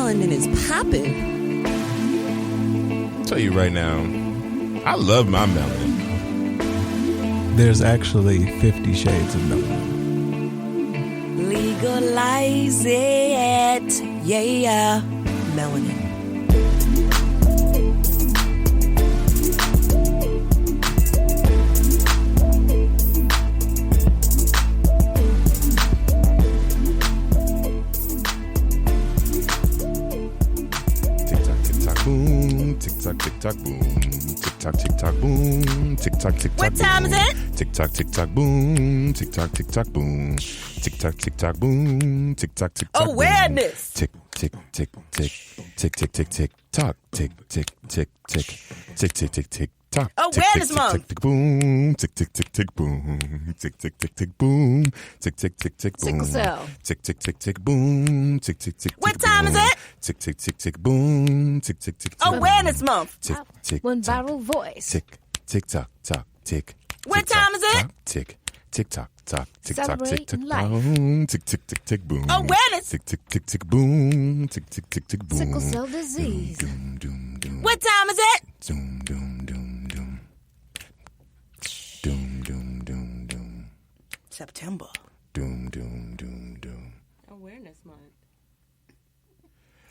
melanin is popping. I'll tell you right now, I love my melanin. There's actually 50 shades of melanin. Legalize it. Yeah. Melanin. Boom, tick tock, boom, tick tock, boom, tick tock, What time is it? Tick tock, boom, tick tock, boom, tick tock, boom, tick tock, awareness. Tick tock, tick tock, awareness month. Boom, tick boom, tick boom, tick boom, Sickle cell. Tick boom, tick. What time is it? Tick boom, tick. Awareness month. Tick. One viral voice. Tick tock, tick. What time is it? Tick tock, tick Celebrate life. boom, tick boom. Awareness. Tick boom, tick boom. Sickle cell disease. Doom. What time is it? Doom. September. Doom. Awareness month.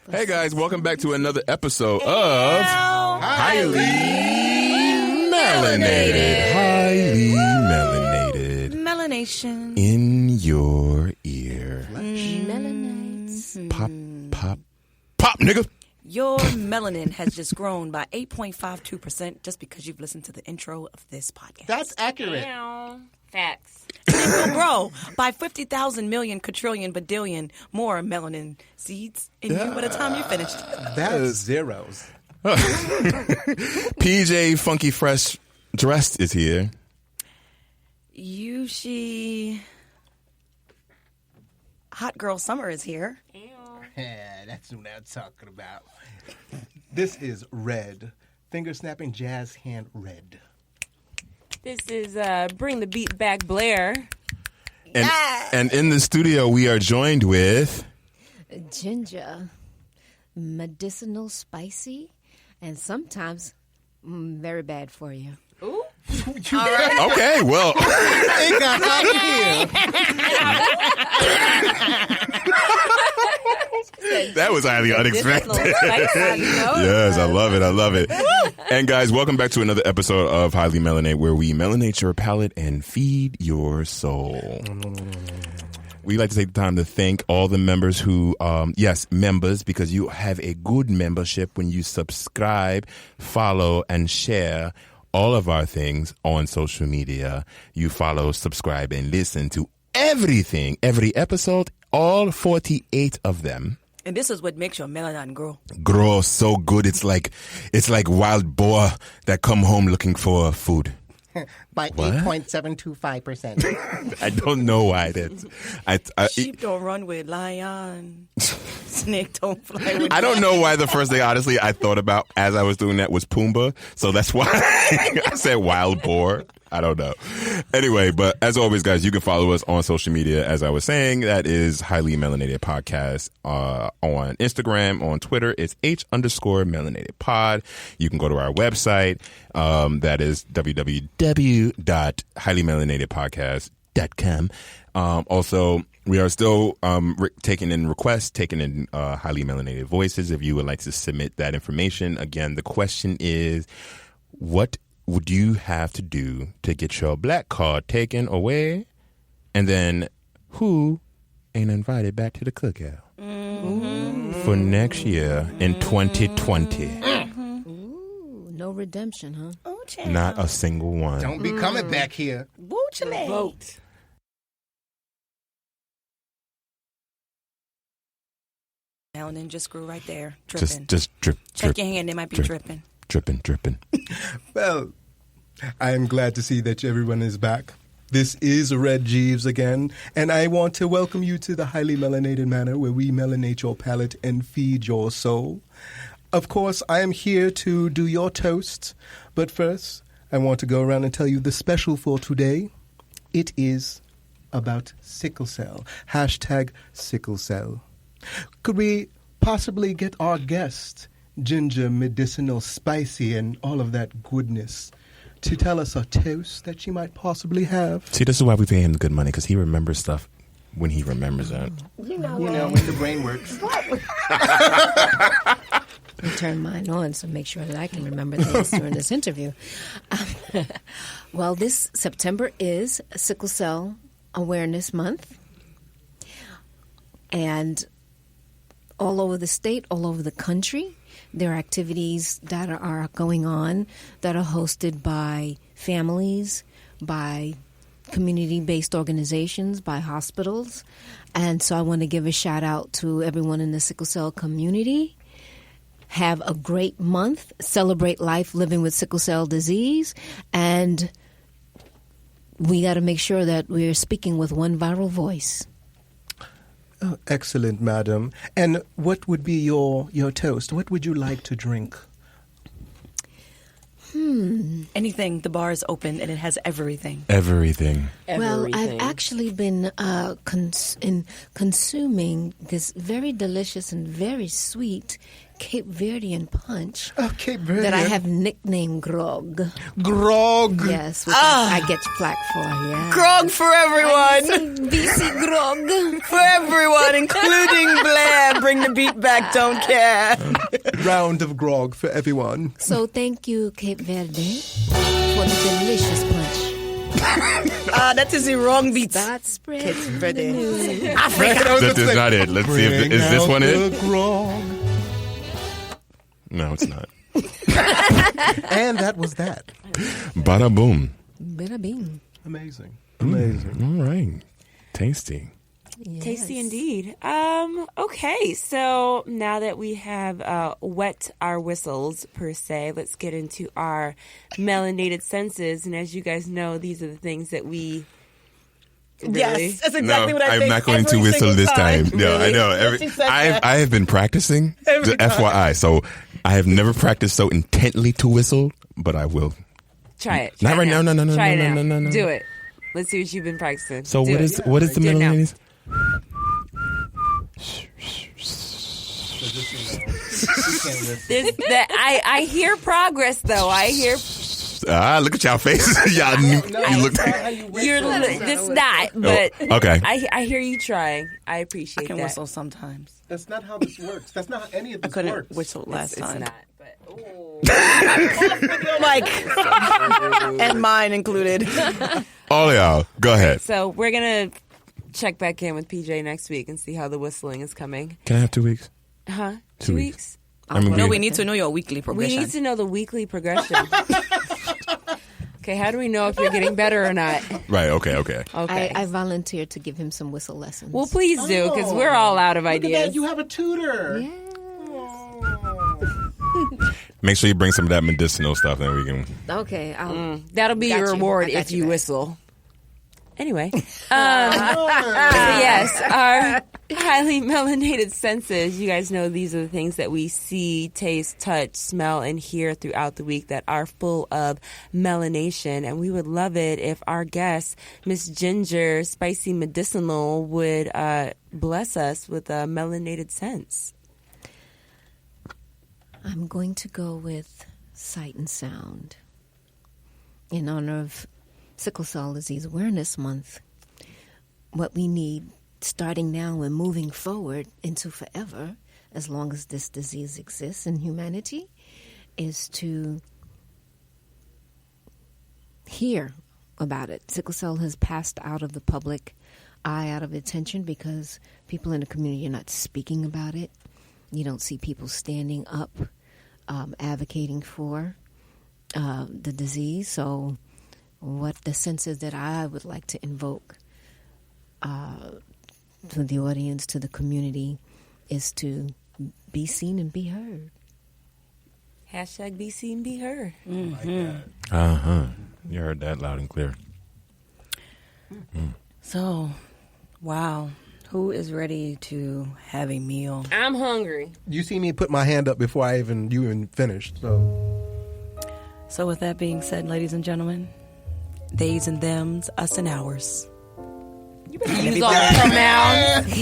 Hey guys, welcome back to another episode of Highly Melanated. Highly Melanated. Melanation. In your ear. Melanates. Pop, nigga. Your melanin has just grown by 8.52% just because you've listened to the intro of this podcast. That's accurate. Facts. It will grow by 50,000 million, quadrillion, badillion more melanin seeds in you by the time you're finished. That's zeros. PJ Funky Fresh Dressed is here. She Hot Girl Summer is here. Yeah, that's what I'm talking about. This is Red. Finger snapping jazz hand Red. This is Bring the Beat Back Blair. And in the studio, we are joined with... Ginger. Medicinal, spicy, and sometimes very bad for you. Ooh. Okay, well... It got hot That was highly unexpected. Yes, I love it. And guys, welcome back to another episode of Highly Melanate, where we melanate your palate and feed your soul. We like to take the time to thank all the members who, members, because you have a good membership when you subscribe, follow, and share all of our things on social media. You follow, subscribe, and listen to everything, every episode, all 48 of them. And this is what makes your melanin grow. Grow so good. It's like wild boar that come home looking for food. By 8.725%. I don't know why that. Sheep don't run with lion. Snake don't fly with. I don't know why the first thing, honestly, I thought about as I was doing that was Pumbaa. So that's why I said wild boar. I don't know. Anyway, but as always, guys, you can follow us on social media. As I was saying, that is Highly Melanated Podcast on Instagram, on Twitter. It's H_Melanated Pod. You can go to our website. That is www.highlymelanatedpodcast.com. Also, we are still taking in requests, taking in highly melanated voices. If you would like to submit that information, again, the question is, what would you have to do to get your black card taken away? And then, who ain't invited back to the cookout for next year in 2020? Ooh, no redemption, huh? Oh, child. Not a single one. Don't be coming back here. Vote. Melanin just grew right there, dripping. Just drip. Check your hand; it might be dripping. Dripping. Well, I am glad to see that everyone is back. This is Red Jeeves again, and I want to welcome you to the Highly Melanated Manor, where we melanate your palate and feed your soul. Of course, I am here to do your toast, but first, I want to go around and tell you the special for today. It is about sickle cell. #sickle cell. Could we possibly get our guest, Ginger Medicinal Spicy and all of that goodness, to tell us a toast that she might possibly have? See, this is why we pay him the good money, because he remembers stuff when he remembers it. You know when the brain works. I turn mine on so make sure that I can remember things during this interview. Well, this September is Sickle Cell Awareness Month. And all over the state, all over the country, there are activities that are going on that are hosted by families, by community-based organizations, by hospitals. And so I want to give a shout out to everyone in the sickle cell community. Have a great month. Celebrate life living with sickle cell disease. And we got to make sure that we're speaking with one viral voice. Oh, excellent, madam. And what would be your toast? What would you like to drink? Anything. The bar is open and it has everything. Everything. Well, I've actually been consuming this very delicious and very sweet Cape Verdean punch Oh, Cape Verde. that I have nicknamed Grog. Grog. Yes, which I get flack for, yeah. Grog for everyone. Some BC Grog. For everyone, including Blair. Bring the beat back, don't care. Round of grog for everyone. So thank you, Cape Verde, for the delicious punch. That is the wrong beat. That's spread. Africa. That is not it. Let's see if is this one it? Grog. No, it's not. And that was that. Bada boom. Bada bing. Amazing. Amazing. All right. Tasty. Yes. Tasty indeed. Okay, so now that we have wet our whistles, per se, let's get into our melanated senses. And as you guys know, these are the things that we... Really? Yes, that's exactly what I think. I'm not going to every whistle single this time. No, I Really? know. I have been practicing, FYI. So I have never practiced so intently to whistle, but I will. Try it. Not Try right it now. No. Try it No. now. Do it. Let's see what you've been practicing. So Do what it. is the Do it now. melanated? I hear progress, though. I hear... Look at y'all faces. Y'all, you look. You're this not, but okay. I hear you trying. I appreciate I can that. whistle sometimes. That's not how this works. That's not how any of I this couldn't works. whistle last It's time. not, but And mine included. All y'all, go ahead. so we're gonna check back in with PJ next week and see how the whistling is coming. Can I have 2 weeks? Huh? 2 2 weeks. weeks? I mean, No, we need to know your weekly We progression. need to know the weekly progression. Okay, how do we know if you're getting better or not? Right. Okay. Okay. I volunteered to give him some whistle lessons. Well, please do, because we're all out of Look at ideas. that. You have a tutor. Yeah. Make sure you bring some of that medicinal stuff, then we can. Okay. That'll be Got your you. reward I got if you you back. whistle. Anyway, yes, our highly melanated senses. You guys know these are the things that we see, taste, touch, smell, and hear throughout the week that are full of melanation. And we would love it if our guest, Miss Ginger Spicy Medicinal, would bless us with a melanated sense. I'm going to go with sight and sound in honor of Sickle Cell Disease Awareness Month. What we need starting now and moving forward into forever, as long as this disease exists in humanity, is to hear about it. Sickle cell has passed out of the public eye, out of attention, because people in the community are not speaking about it. You don't see people standing up advocating for the disease. So what the sense is that I would like to invoke to the audience, to the community, is to be seen and be heard. Hashtag be seen, be heard. You heard that loud and clear. So, wow. Who is ready to have a meal? I'm hungry. You see me put my hand up before you even finished. So with that being said, ladies and gentlemen, theys and thems, us and ours. You better use all the pronouns.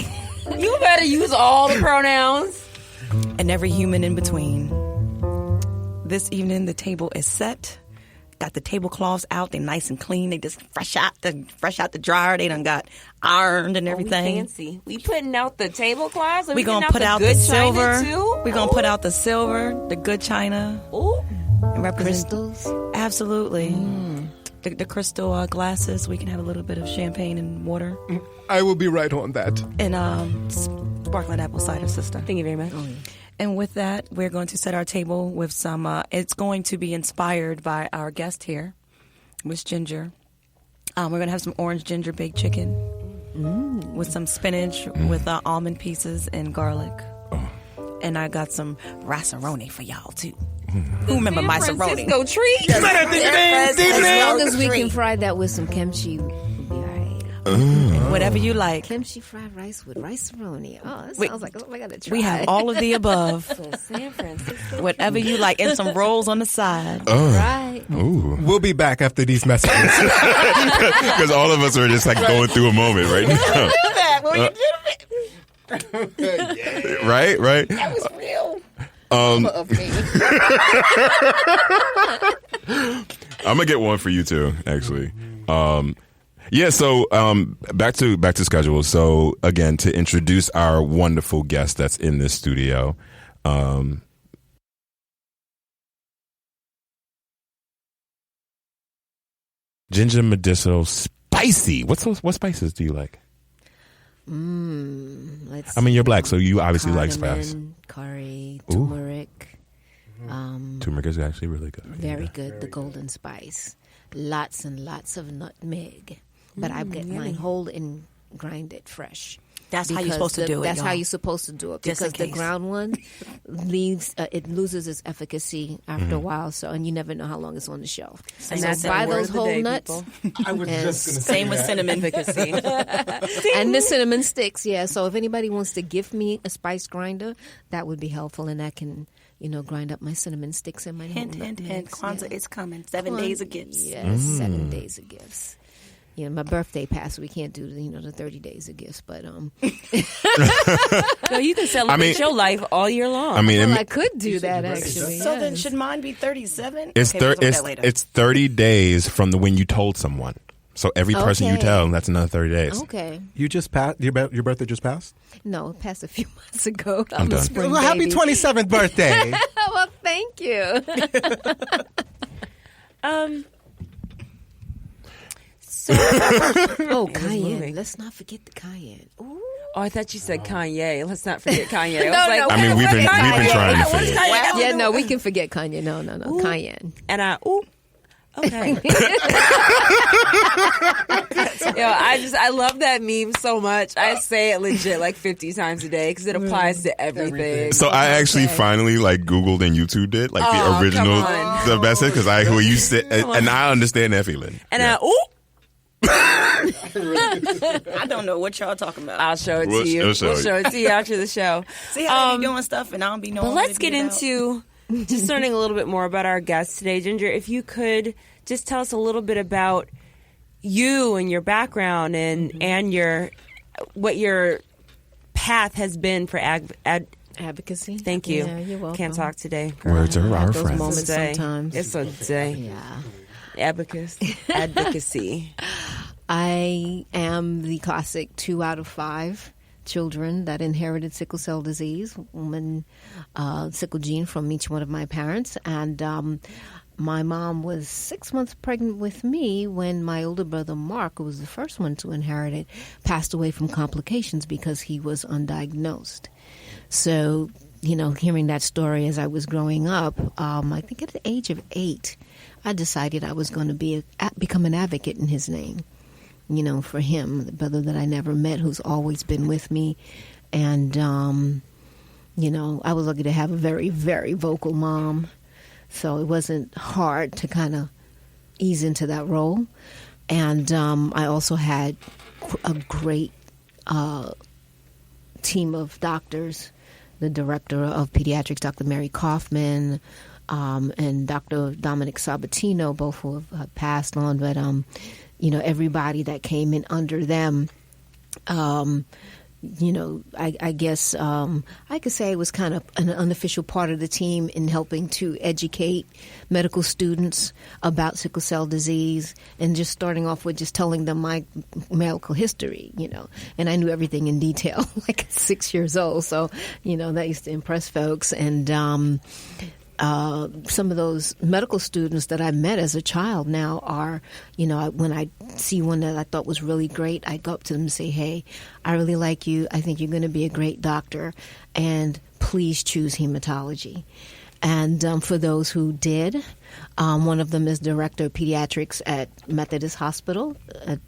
You better use all the pronouns. and every human in between. This evening, the table is set. Got the tablecloths out. They're nice and clean. They just fresh out the dryer. They done got ironed and everything. We fancy. We putting out the tablecloths. We gonna put out the silver. We gonna put out the silver, the good china. Ooh. Crystals. Absolutely. The crystal glasses. We can have a little bit of champagne and water. I will be right on that. And sparkling apple cider, sister. Thank you very much. And with that, we're going to set our table with some, it's going to be inspired by our guest here, Miss Ginger. We're going to have some orange ginger baked chicken with some spinach with almond pieces and garlic. And I got some rice-a-roni for y'all, too. Who remember my rice-a-roni? Francisco treat. As long as we can fry that with some kimchi, we'll be all right. Whatever you like. Kimchi fried rice with rice-a-roni. Oh, that sounds like I gotta try. We have all of the above. San Francisco. Whatever you like. And some rolls on the side. Right. Ooh. We'll be back after these messages. Because all of us are just like going through a moment right now. Right? That was real. Of me. I'm gonna get one for you too, actually. So back to schedule. So again, to introduce our wonderful guest that's in this studio. Ginger medicinal spicy. What spices do you like? Let's I mean, you're black, so you obviously like spice. Curry, turmeric. Turmeric is actually really good. Very good. The golden spice. Lots and lots of nutmeg. But I get mine whole and grind it fresh. That's how you're supposed to do it. That's y'all. how you're supposed to do it. Just in Because the case. ground one it loses its efficacy after a while. So, and you never know how long it's on the shelf. And So that's buy the word those of the whole day, nuts. I was And just going to say Same with that. cinnamon. And the cinnamon sticks, yeah. So if anybody wants to gift me a spice grinder, that would be helpful, and I can, grind up my cinnamon sticks and my Hint, whole hint, hint. nutmegs, Kwanzaa is coming. 7 days of gifts. Yes, 7 days of gifts. My birthday passed. We can't do the 30 days of gifts, but No, you can celebrate your life all year long. I mean, I could do that actually. So then yes. should mine be 37? it's Okay, we'll talk about that later. it's 30 days from when you told someone. So every person you Okay. tell, that's another 30 days. Okay. You just passed? Your birthday just passed? No, it passed a few months ago. I'm a done. spring Well, happy baby. 27th birthday. Well, thank you. Cayenne. moving. Let's not forget the cayenne. Ooh. Oh, I thought you said Kanye. Let's not forget Kanye. I was No, like, no, I mean, we've been trying to figure it out. Yeah, no, we can forget Kanye. No, cayenne. and okay. I love that meme so much. I say it legit like 50 times a day because it applies to everything. So I actually finally Googled and YouTubed it, the original, come on. the best, because who you sit, and I understand that feeling. And Yeah. I don't know what y'all talking about. I'll show it We'll to you. show We'll you. show it to you after the show. See how they be doing stuff and I don't be knowing But what let's it be get about? into just learning a little bit more about our guest today. Ginger, if you could just tell us a little bit about you and your background and your what your path has been for Advocacy. Thank you. Yeah, you're welcome. Can't talk today. Words are our Those friends. moments Day. sometimes. It's a day. Yeah. Advocacy. I am the classic 2 out of 5 children that inherited sickle cell disease, sickle gene from each one of my parents. And my mom was 6 months pregnant with me when my older brother, Mark, who was the first one to inherit it, passed away from complications because he was undiagnosed. So, hearing that story as I was growing up, I think at the age of 8, I decided I was going to become an advocate in his name. For him, the brother that I never met, who's always been with me. And, I was lucky to have a very, very vocal mom. So it wasn't hard to kind of ease into that role. And I also had a great team of doctors, the director of pediatrics, Dr. Mary Kaufman, and Dr. Dominic Sabatino, both who have passed on, but everybody that came in under them, I guess I could say I was kind of an unofficial part of the team in helping to educate medical students about sickle cell disease, and just starting off with just telling them my medical history, and I knew everything in detail, like at 6 years old. So, that used to impress folks. And some of those medical students that I met as a child now are, when I see one that I thought was really great, I go up to them and say, hey, I really like you. I think you're going to be a great doctor, and please choose hematology. And for those who did, one of them is director of pediatrics at Methodist Hospital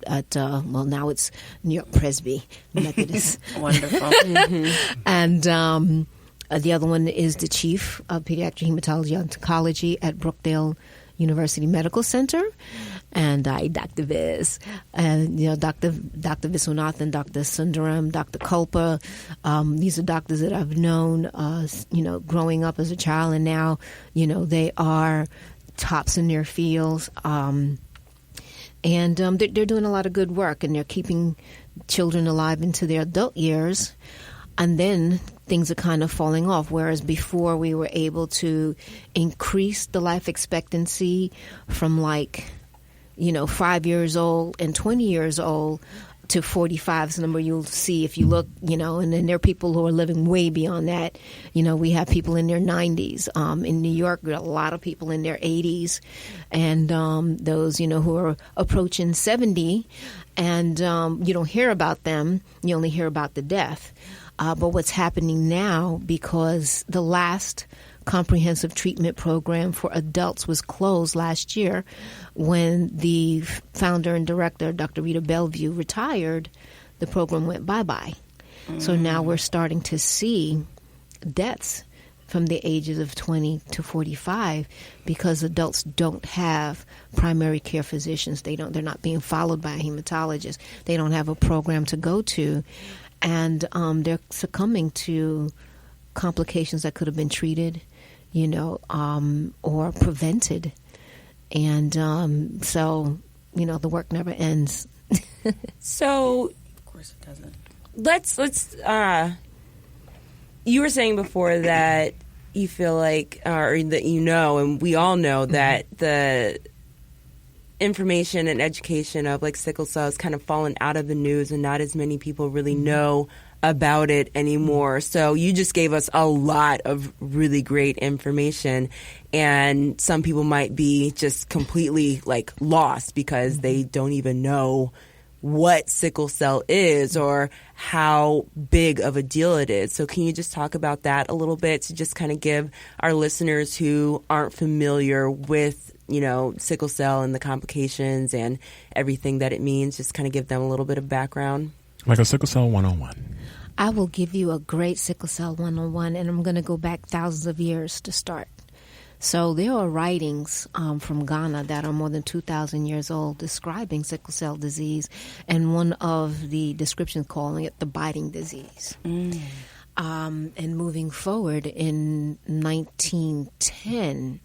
now it's New York Presby Methodist. Wonderful. Mm-hmm. And the other one is the chief of pediatric hematology oncology at Brookdale University Medical Center, and Dr. Viz, and Dr. Viswanathan, Dr. Sundaram, Dr. Kulpa. These are doctors that I've known, growing up as a child, and now, they are tops in their fields, and they're doing a lot of good work, and they're keeping children alive into their adult years. And then things are kind of falling off, whereas before we were able to increase the life expectancy from 5 years old and 20 years old to 45 is the number you'll see if you look, and then there are people who are living way beyond that. We have people in their 90s. In New York, there are a lot of people in their 80s, and those, who are approaching 70, and you don't hear about them. You only hear about the death. But what's happening now, because the last comprehensive treatment program for adults was closed last year when the founder and director, Dr. Rita Bellevue, retired, the program went bye-bye. So now we're starting to see deaths from the ages of 20 to 45 because adults don't have primary care physicians. They're not being followed by a hematologist. They don't have a program to go to. And they're succumbing to complications that could have been treated, or prevented. And so, the work never ends. So, Of course it doesn't. Let's you were saying before that you feel like, or that and we all know that the information and education of sickle cell has kind of fallen out of the news, and not as many people really know about it anymore. So you just gave us a lot of really great information, and some people might be just completely lost because they don't even know what sickle cell is or how big of a deal it is. So can you just talk about that a little bit to just kind of give our listeners who aren't familiar with sickle cell and the complications and everything that it means, just kind of give them a little bit of background? Like a sickle cell 101. I will give you a great sickle cell 101, and I'm going to go back thousands of years to start. So there are writings from Ghana that are more than 2,000 years old describing sickle cell disease, and one of the descriptions calling it the biting disease. And moving forward, in 1910,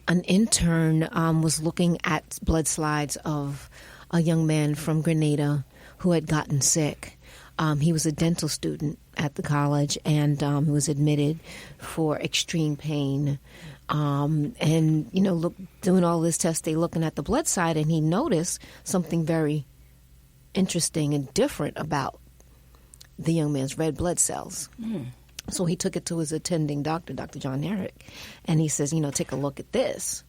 an intern was looking at blood slides of a young man from Grenada who had gotten sick. He was a dental student at the college, and he was admitted for extreme pain. And, doing all this testing, looking at the blood side, and he noticed something very interesting and different about the young man's red blood cells. So he took it to his attending doctor, Dr. John Herrick, and he says, take a look at this.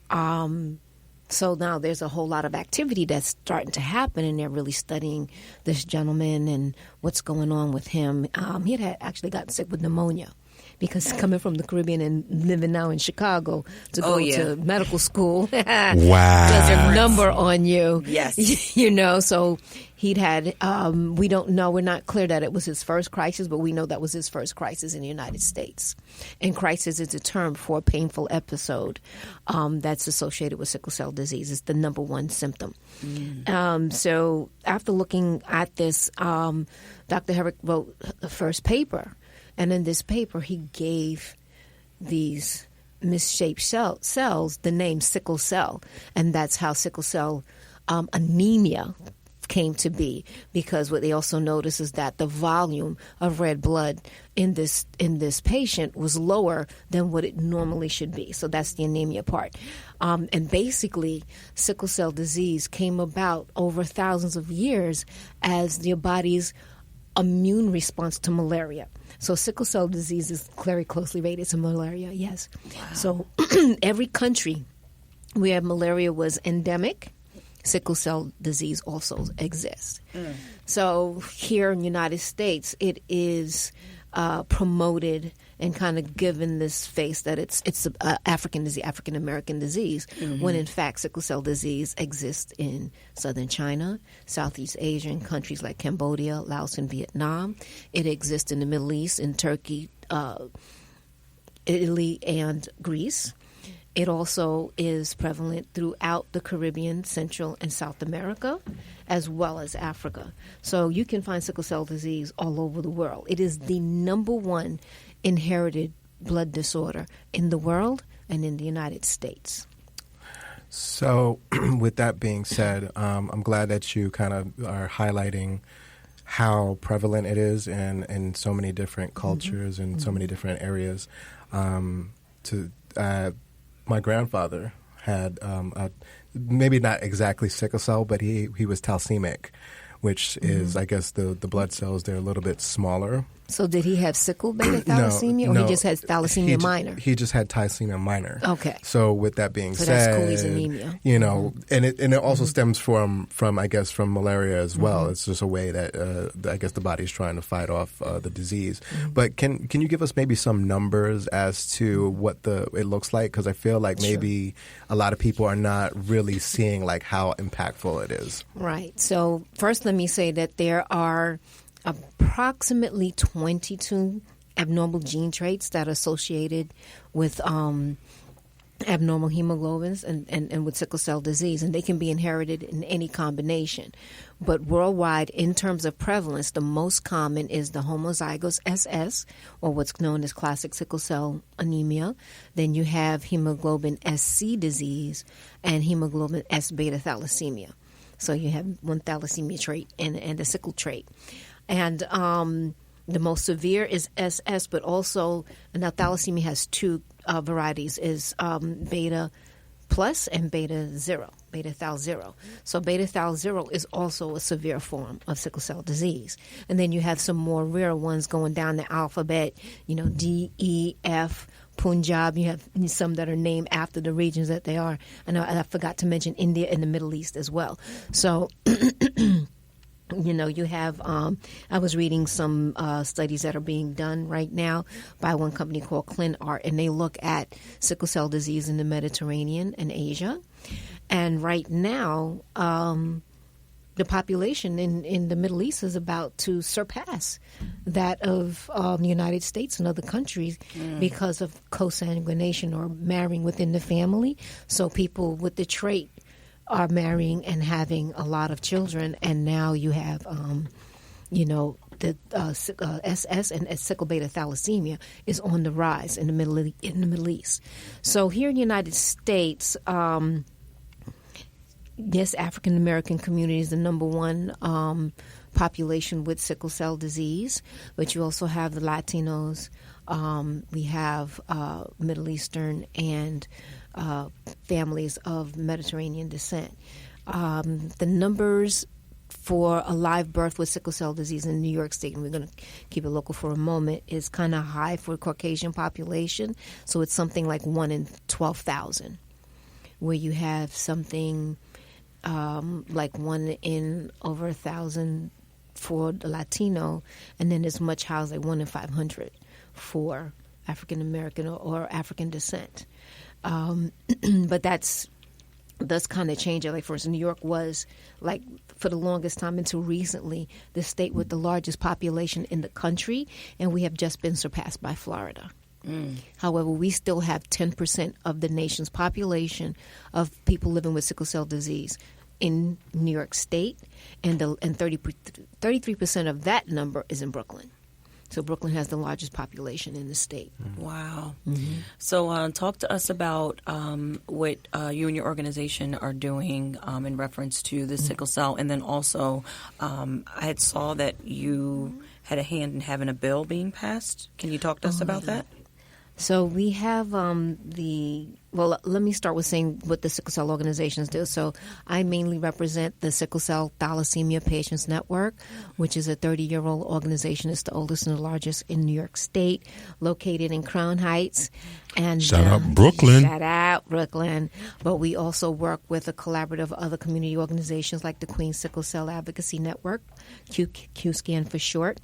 So now there's a whole lot of activity that's starting to happen, and they're really studying this gentleman and what's going on with him. He had actually gotten sick with pneumonia because coming from the Caribbean and living now in Chicago to go to medical school does a number on you. Yes. So he'd had, we don't know, we're not clear that it was his first crisis, but we know that was his first crisis in the United States. And crisis is a term for a painful episode that's associated with sickle cell disease. It's the number one symptom. So after looking at this, Dr. Herrick wrote the first paper. And in this paper, he gave these misshaped cells the name sickle cell. And that's how sickle cell anemia came to be, because what they also noticed is that the volume of red blood in this patient was lower than what it normally should be. So that's the anemia part. And basically, sickle cell disease came about over thousands of years as your body's immune response to malaria. So sickle cell disease is very closely related to malaria, yes. Wow. So every country where malaria was endemic, sickle cell disease also exists. So here in the United States, it is promoted and kind of given this face that it's African American disease, when in fact sickle cell disease exists in southern China, Southeast Asian countries like Cambodia, Laos, and Vietnam. It exists in the Middle East, in Turkey, Italy, and Greece. It also is prevalent throughout the Caribbean, Central, and South America, as well as Africa. So you can find sickle cell disease all over the world. It is the number one inherited blood disorder in the world and in the United States. So with that being said, I'm glad that you kind of are highlighting how prevalent it is in so many different cultures and so many different areas. My grandfather had maybe not exactly sickle cell, but he was thalassemic, which is, I guess, the blood cells, they're a little bit smaller. So did he have sickle beta thalassemia, or he just had thalassemia minor? He just had thalassemia minor. Okay. So with that being said, that's Cooley's anemia. You know, and it also stems from I guess from malaria as well. It's just a way that I guess the body's trying to fight off the disease. But can you give us maybe some numbers as to what it looks like? Because I feel like maybe a lot of people are not really seeing like how impactful it is. Right. So first, let me say that there are approximately 22 abnormal gene traits that are associated with abnormal hemoglobins and with sickle cell disease, and they can be inherited in any combination. But worldwide, in terms of prevalence, the most common is the homozygous SS, or what's known as classic sickle cell anemia. Then you have hemoglobin SC disease and hemoglobin S beta thalassemia. So you have one thalassemia trait and a sickle trait. And the most severe is SS, but also, now thalassemia has two varieties, is beta plus and beta zero, beta thal zero. So beta thal zero is also a severe form of sickle cell disease. And then you have some more rare ones going down the alphabet, D, E, F, Punjab. You have some that are named after the regions that they are. And I forgot to mention India and the Middle East as well. So you have, I was reading some studies that are being done right now by one company called ClinArt, and they look at sickle cell disease in the Mediterranean and Asia. And right now, the population in the Middle East is about to surpass that of the United States and other countries because of consanguination, or marrying within the family. So people with the trait are marrying and having a lot of children, and now you have, the SS and sickle beta thalassemia is on the rise in the Middle East. So here in the United States, yes, African American community is the number one population with sickle cell disease, but you also have the Latinos. We have Middle Eastern and families of Mediterranean descent. The numbers for a live birth with sickle cell disease in New York State, and we're going to keep it local for a moment, is kind of high for the Caucasian population. So it's something like 1 in 12,000, where you have something like 1 in over 1,000 for the Latino, and then as much high as like 1 in 500 for African American or African descent. But that's kind of changing. Like, for instance, New York was, like, for the longest time until recently, the state with the largest population in the country, and we have just been surpassed by Florida. However, we still have 10% of the nation's population of people living with sickle cell disease in New York State, and 33% of that number is in Brooklyn. So Brooklyn has the largest population in the state. Wow. Mm-hmm. So talk to us about what you and your organization are doing in reference to the sickle cell. And then also, I had saw that you had a hand in having a bill being passed. Can you talk to us about that? So we have well, let me start with saying what the sickle cell organizations do. So I mainly represent the Sickle Cell Thalassemia Patients Network, which is a 30-year-old organization. It's the oldest and the largest in New York State, located in Crown Heights. And shout out Brooklyn. Shout out Brooklyn. But we also work with a collaborative of other community organizations like the Queen Sickle Cell Advocacy Network, QSCAN for short.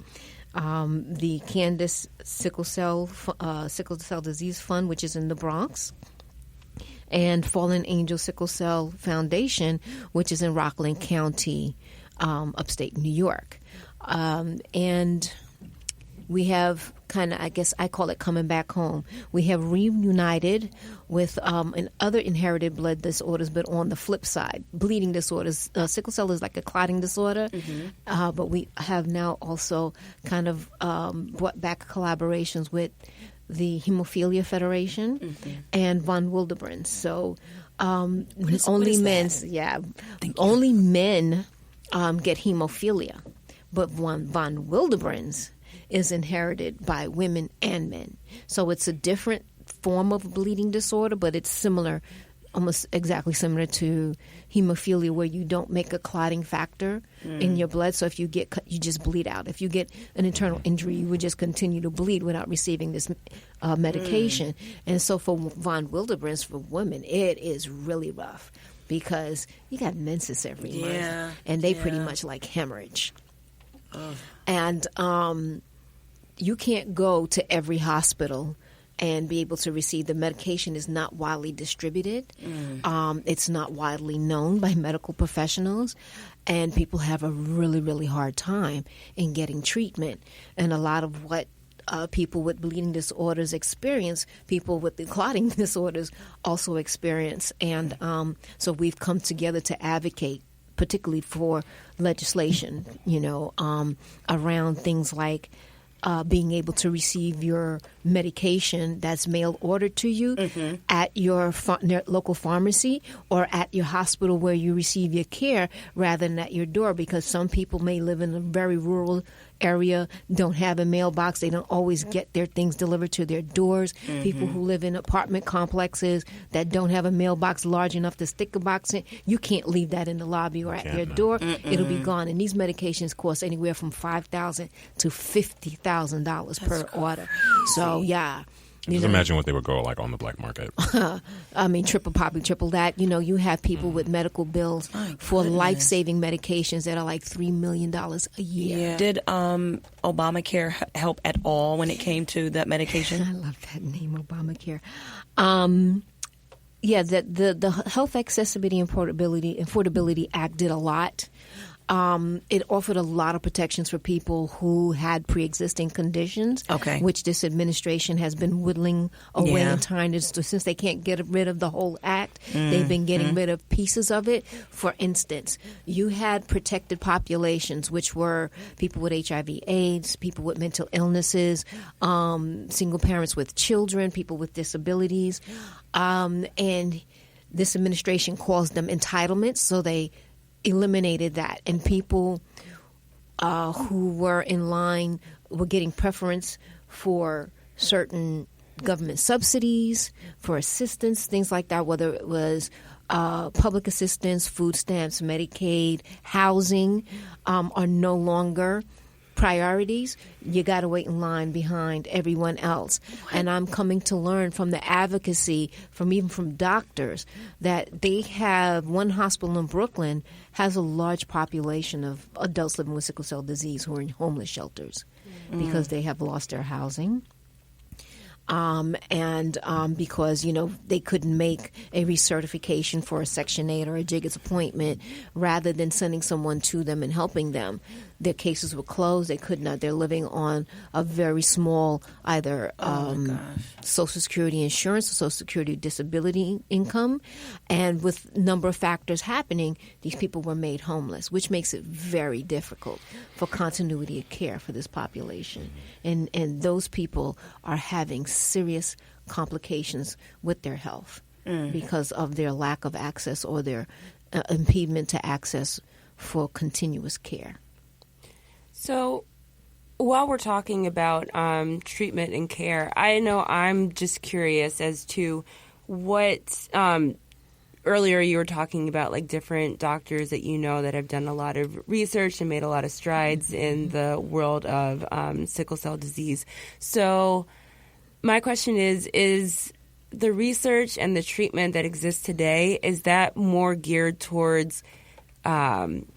The Candice Sickle Cell Disease Fund, which is in the Bronx, and Fallen Angel Sickle Cell Foundation, which is in Rockland County, upstate New York. And we have kind of, I guess I call it coming back home. We have reunited with other inherited blood disorders, but on the flip side, bleeding disorders. Sickle cell is like a clotting disorder, but we have now also kind of brought back collaborations with the Hemophilia Federation and von Willebrand's. So only men get hemophilia, but von Willebrand's is inherited by women and men. So it's a different form of bleeding disorder, but it's similar, almost exactly similar to hemophilia, where you don't make a clotting factor in your blood. So if you get cut, you just bleed out. If you get an internal injury, you would just continue to bleed without receiving this medication. And so for von Willebrand's, for women, it is really rough because you got menses every month, and they pretty much like hemorrhage. And you can't go to every hospital and be able to receive the medication. Is not widely distributed. It's not widely known by medical professionals, and people have a really, really hard time in getting treatment. And a lot of what people with bleeding disorders experience, people with the clotting disorders also experience. And so we've come together to advocate, particularly for legislation, around things like being able to receive your medication that's mail ordered to you at your local pharmacy or at your hospital where you receive your care, rather than at your door, because some people may live in a very rural area, don't have a mailbox, they don't always get their things delivered to their doors. People who live in apartment complexes that don't have a mailbox large enough to stick a box in, you can't leave that in the lobby or at your door. It'll be gone. And these medications cost anywhere from $5,000 to $50,000 per order. So just imagine what they would go like on the black market. I mean, triple that. You have people with medical bills for life-saving medications that are like $3 million a year. Yeah. Did Obamacare help at all when it came to that medication? I love that name, Obamacare. The Health Accessibility and Affordability Act did a lot. It offered a lot of protections for people who had pre-existing conditions, which this administration has been whittling away in time. Since they can't get rid of the whole act, they've been getting rid of pieces of it. For instance, you had protected populations, which were people with HIV/AIDS, people with mental illnesses, single parents with children, people with disabilities. And this administration calls them entitlements, so they eliminated that, and people who were in line were getting preference for certain government subsidies, for assistance, things like that, whether it was public assistance, food stamps, Medicaid, housing, are no longer priorities. You got to wait in line behind everyone else. And I'm coming to learn from the advocacy, from doctors, that they have one hospital in Brooklyn has a large population of adults living with sickle cell disease who are in homeless shelters because they have lost their housing. Because, they couldn't make a recertification for a Section 8 or a JIGS appointment, rather than sending someone to them and helping them. their cases were closed. They could not. They're living on a very small either Social Security insurance or Social Security disability income. And with a number of factors happening, these people were made homeless, which makes it very difficult for continuity of care for this population. And those people are having serious complications with their health because of their lack of access or their impediment to access for continuous care. So while we're talking about treatment and care, I know I'm just curious as to what earlier you were talking about like different doctors that you know that have done a lot of research and made a lot of strides in the world of sickle cell disease. So my question is the research and the treatment that exists today, is that more geared towards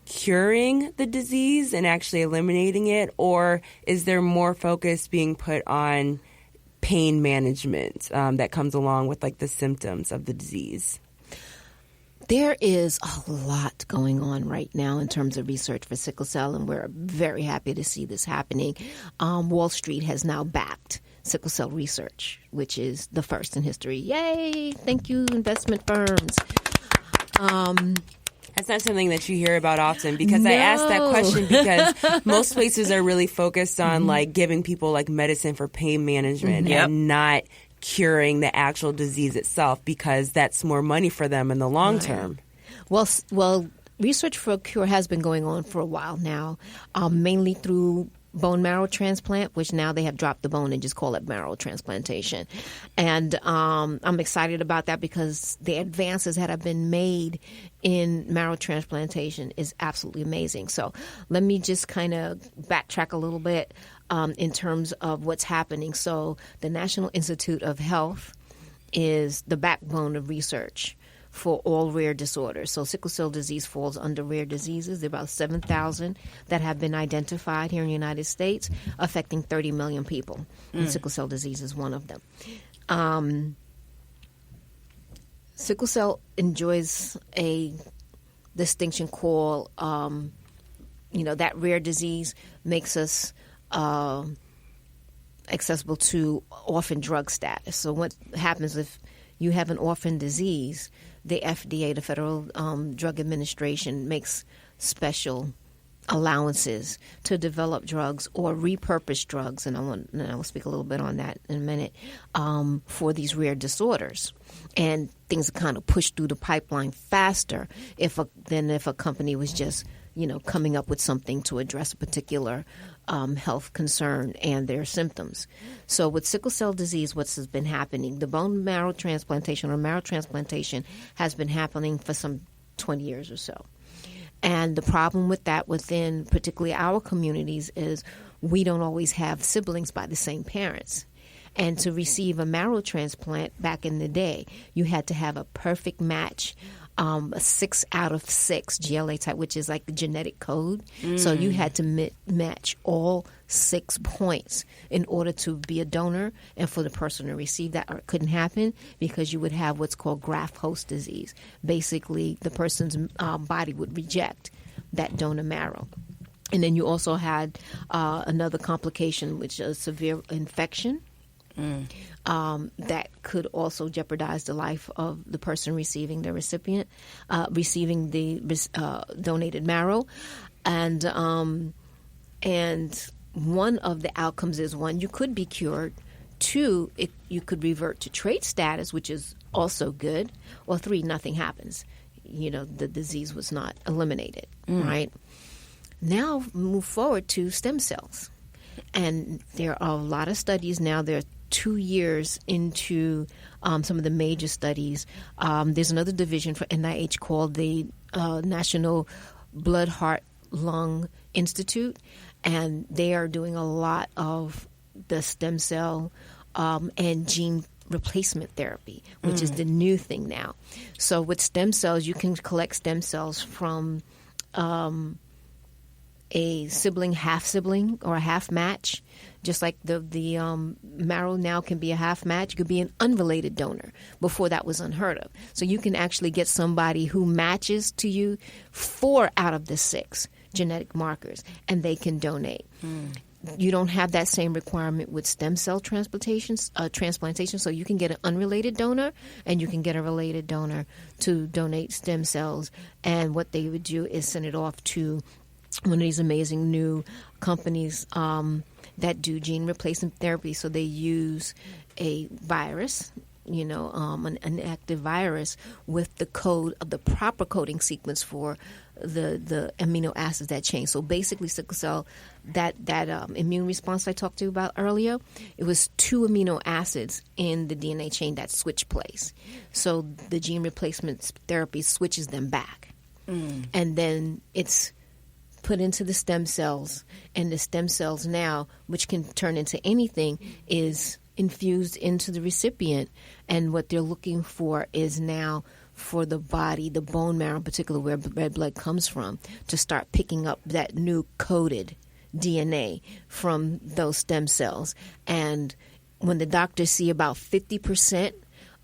curing the disease and actually eliminating it, or is there more focus being put on pain management that comes along with like the symptoms of the disease? There is a lot going on right now in terms of research for sickle cell, and we're very happy to see this happening. Wall Street has now backed sickle cell research, which is the first in history. Yay! Thank you, investment firms. That's not something that you hear about often, because I asked that question because most places are really focused on like giving people like medicine for pain management and not curing the actual disease itself, because that's more money for them in the long term. Well, research for a cure has been going on for a while now, mainly through bone marrow transplant, which now they have dropped the bone and just call it marrow transplantation. And I'm excited about that because the advances that have been made in marrow transplantation is absolutely amazing. So let me just kind of backtrack a little bit in terms of what's happening. So the National Institute of Health is the backbone of research for all rare disorders. So sickle cell disease falls under rare diseases. There are about 7,000 that have been identified here in the United States, affecting 30 million people. And sickle cell disease is one of them. Sickle cell enjoys a distinction called, that rare disease makes us accessible to orphan drug status. So what happens if you have an orphan disease, the FDA, the Federal Drug Administration, makes special allowances to develop drugs or repurpose drugs, and I will speak a little bit on that in a minute, for these rare disorders. And things are kind of pushed through the pipeline faster than if a company was just, coming up with something to address a particular health concern and their symptoms. So with sickle cell disease, what's been happening, the bone marrow transplantation or marrow transplantation has been happening for some 20 years or so. And the problem with that within particularly our communities is we don't always have siblings by the same parents. And to receive a marrow transplant back in the day, you had to have a perfect match, a 6 out of 6 GLA type, which is like the genetic code. So you had to match all 6 points in order to be a donor and for the person to receive that. Or it couldn't happen because you would have what's called graft-host disease. Basically, the person's body would reject that donor marrow. And then you also had another complication, which is severe infection. That could also jeopardize the life of the person receiving the recipient, receiving the donated marrow, and one of the outcomes is 1, you could be cured. 2, you could revert to trait status, which is also good, or 3, nothing happens. The disease was not eliminated. Right now, move forward to stem cells, and there are a lot of studies now. There are 2 years into some of the major studies. There's another division for NIH called the National Blood, Heart, Lung Institute, and they are doing a lot of the stem cell and gene replacement therapy, which is the new thing now. So with stem cells, you can collect stem cells from a sibling, half sibling, or a half match. Just like the marrow now can be a half match, it could be an unrelated donor. Before that was unheard of. So you can actually get somebody who matches to you 4 out of the 6 genetic markers, and they can donate. You don't have that same requirement with stem cell transplantation, so you can get an unrelated donor and you can get a related donor to donate stem cells. And what they would do is send it off to one of these amazing new companies that do gene replacement therapy. So they use a virus, an active virus with the code of the proper coding sequence for the amino acids that change. So basically, sickle cell, that immune response I talked to you about earlier, it was 2 amino acids in the DNA chain that switch place. So the gene replacement therapy switches them back. And then it's put into the stem cells, and the stem cells now, which can turn into anything, is infused into the recipient. And what they're looking for is now for the body, the bone marrow in particular, where red blood comes from, to start picking up that new coded DNA from those stem cells. And when the doctors see about 50%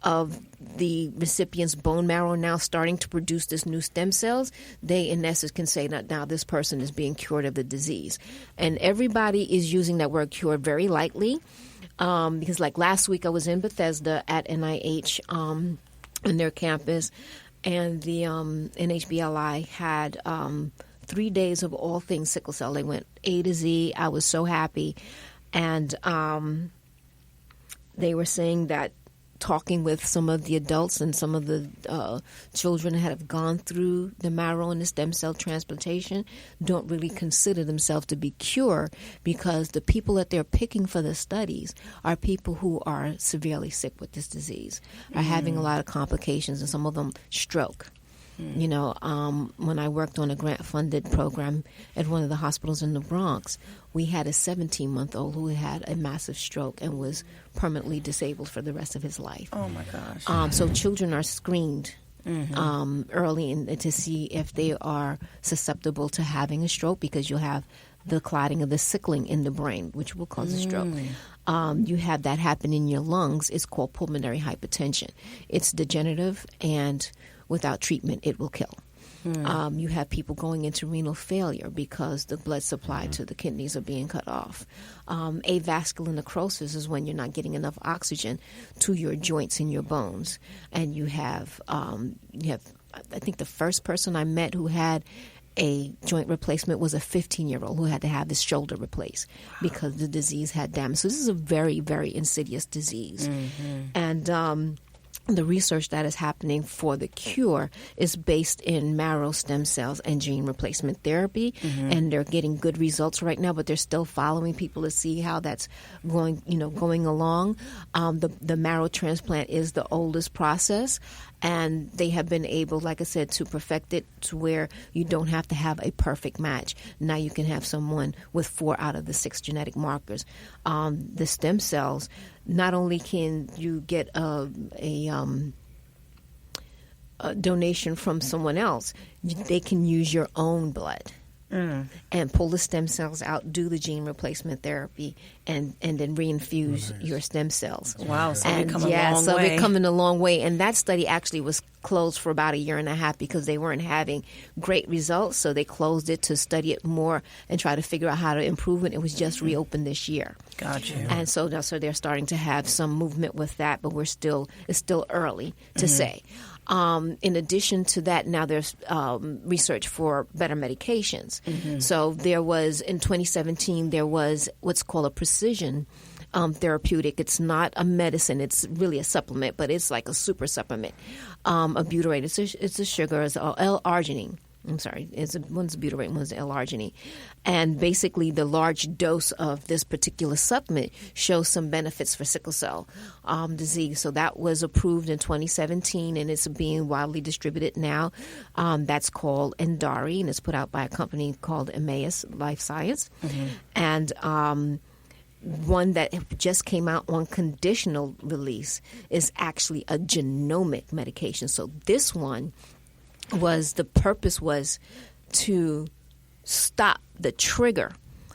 of the recipient's bone marrow now starting to produce this new stem cells, they in essence can say that now this person is being cured of the disease. And everybody is using that word cured very lightly, because like last week I was in Bethesda at NIH in their campus, and the NHBLI had 3 days of all things sickle cell. They went A to Z. I was so happy. And they were saying that talking with some of the adults and some of the children that have gone through the marrow and the stem cell transplantation don't really consider themselves to be cured, because the people that they're picking for the studies are people who are severely sick with this disease, are having a lot of complications, and some of them stroke. When I worked on a grant-funded program at one of the hospitals in the Bronx, we had a 17-month-old who had a massive stroke and was permanently disabled for the rest of his life. Oh, my gosh. So children are screened early to see if they are susceptible to having a stroke, because you'll have the clotting of the sickling in the brain, which will cause a stroke. You have that happen in your lungs. It's called pulmonary hypertension. It's degenerative, and without treatment, it will kill. You have people going into renal failure because the blood supply to the kidneys are being cut off. Avascular necrosis is when you're not getting enough oxygen to your joints and your bones. And you have I think the first person I met who had a joint replacement was a 15-year-old who had to have his shoulder replaced because the disease had damage. So this is a very, very insidious disease. And the research that is happening for the cure is based in marrow stem cells and gene replacement therapy, and they're getting good results right now, but they're still following people to see how that's going along. The marrow transplant is the oldest process, and they have been able, like I said, to perfect it to where you don't have to have a perfect match. Now you can have someone with 4 out of the 6 genetic markers. The stem cells, not only can you get a donation from someone else, they can use your own blood and pull the stem cells out, do the gene replacement therapy, and then reinfuse your stem cells. Wow, so we're coming a long way. We're coming a long way. And that study actually was closed for about 1.5 years because they weren't having great results, so they closed it to study it more and try to figure out how to improve it. It was just reopened this year. Gotcha. And so they're starting to have some movement with that, but it's still early to say. In addition to that, now there's research for better medications. So there was, in 2017, there was what's called a precision therapeutic. It's not a medicine. It's really a supplement, but it's like a super supplement. A butyrate. It's a sugar. It's L-arginine. I'm sorry, one's butyrate, one's L-arginine. And basically the large dose of this particular supplement shows some benefits for sickle cell disease. So that was approved in 2017, and it's being widely distributed now. That's called Endari, and it's put out by a company called Emmaus Life Science. And one that just came out on conditional release is actually a genomic medication. So this one the purpose was to stop the trigger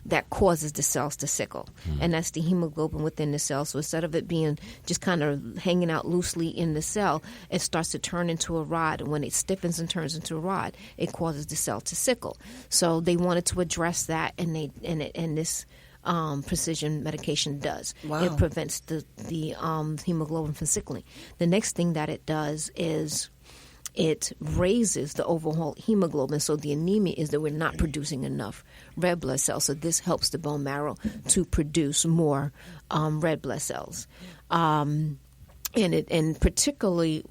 that causes the cells to sickle. And that's the hemoglobin within the cell. So instead of it being just kind of hanging out loosely in the cell, it starts to turn into a rod. And when it stiffens and turns into a rod, it causes the cell to sickle. So they wanted to address that, and this precision medication does. Wow. It prevents the hemoglobin from sickling. The next thing that it does is it raises the overall hemoglobin. So the anemia is that we're not producing enough red blood cells. So this helps the bone marrow to produce more red blood cells. And particularly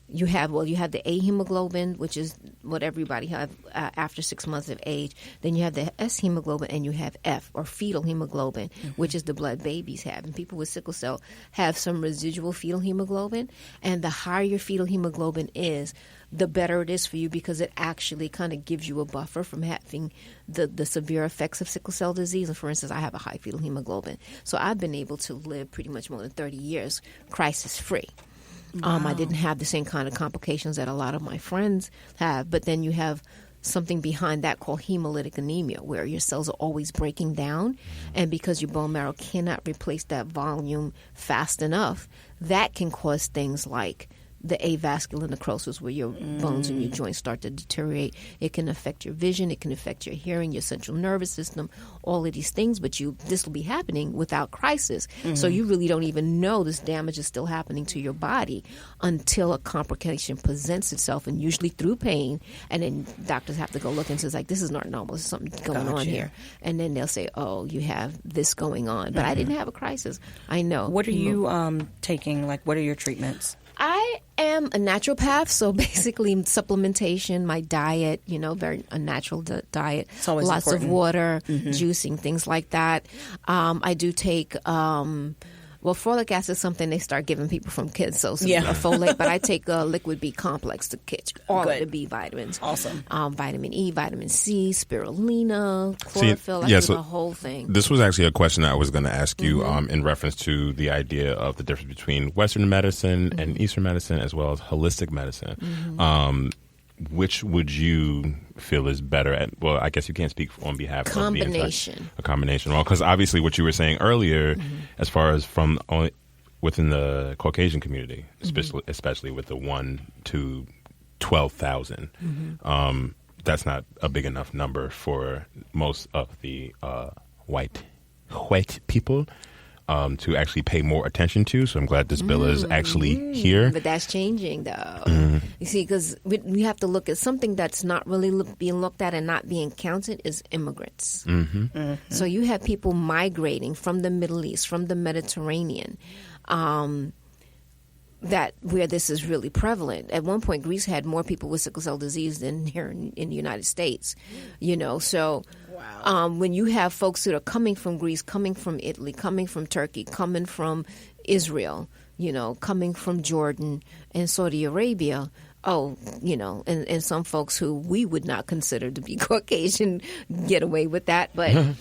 you have the A hemoglobin, which is what everybody have after 6 months of age. Then you have the S hemoglobin, and you have F, or fetal hemoglobin, which is the blood babies have. And people with sickle cell have some residual fetal hemoglobin. And the higher your fetal hemoglobin is, the better it is for you, because it actually kind of gives you a buffer from having the severe effects of sickle cell disease. And for instance, I have a high fetal hemoglobin. So I've been able to live pretty much more than 30 years crisis-free. I didn't have the same kind of complications that a lot of my friends have. But then you have something behind that called hemolytic anemia, where your cells are always breaking down. And because your bone marrow cannot replace that volume fast enough, that can cause things like the avascular necrosis, where your bones and your joints start to deteriorate. It can affect your vision. It can affect your hearing, your central nervous system, all of these things. But this will be happening without crisis. So you really don't even know this damage is still happening to your body until a complication presents itself, and usually through pain. And then doctors have to go look and say, this is not normal. There's something going on here. And then they'll say, oh, you have this going on. But I didn't have a crisis. I know. What are you taking? Like, what are your treatments? I am a naturopath, so basically supplementation, my diet, very a natural diet, It's always lots important. of water, juicing, things like that. I do take folic acid is something they start giving people from kids, so folate, but I take liquid B complex to catch all of the B vitamins. Awesome. Vitamin E, vitamin C, spirulina, chlorophyll, I do the whole thing. This was actually a question that I was going to ask you in reference to the idea of the difference between Western medicine and Eastern medicine, as well as holistic medicine. Which would you feel is better at? Well, I guess you can't speak on behalf of the a combination. Well, because obviously what you were saying earlier, as far as within the Caucasian community, especially with the 1 to 12,000, that's not a big enough number for most of the white people to actually pay more attention to. So I'm glad this bill is actually here. But that's changing, though. You see, because we have to look at something that's not really being looked at and not being counted is immigrants. So you have people migrating from the Middle East, from the Mediterranean, that where this is really prevalent. At one point, Greece had more people with sickle cell disease than here in the United States. So when you have folks that are coming from Greece, coming from Italy, coming from Turkey, coming from Israel, coming from Jordan and Saudi Arabia, and some folks who we would not consider to be Caucasian get away with that. But,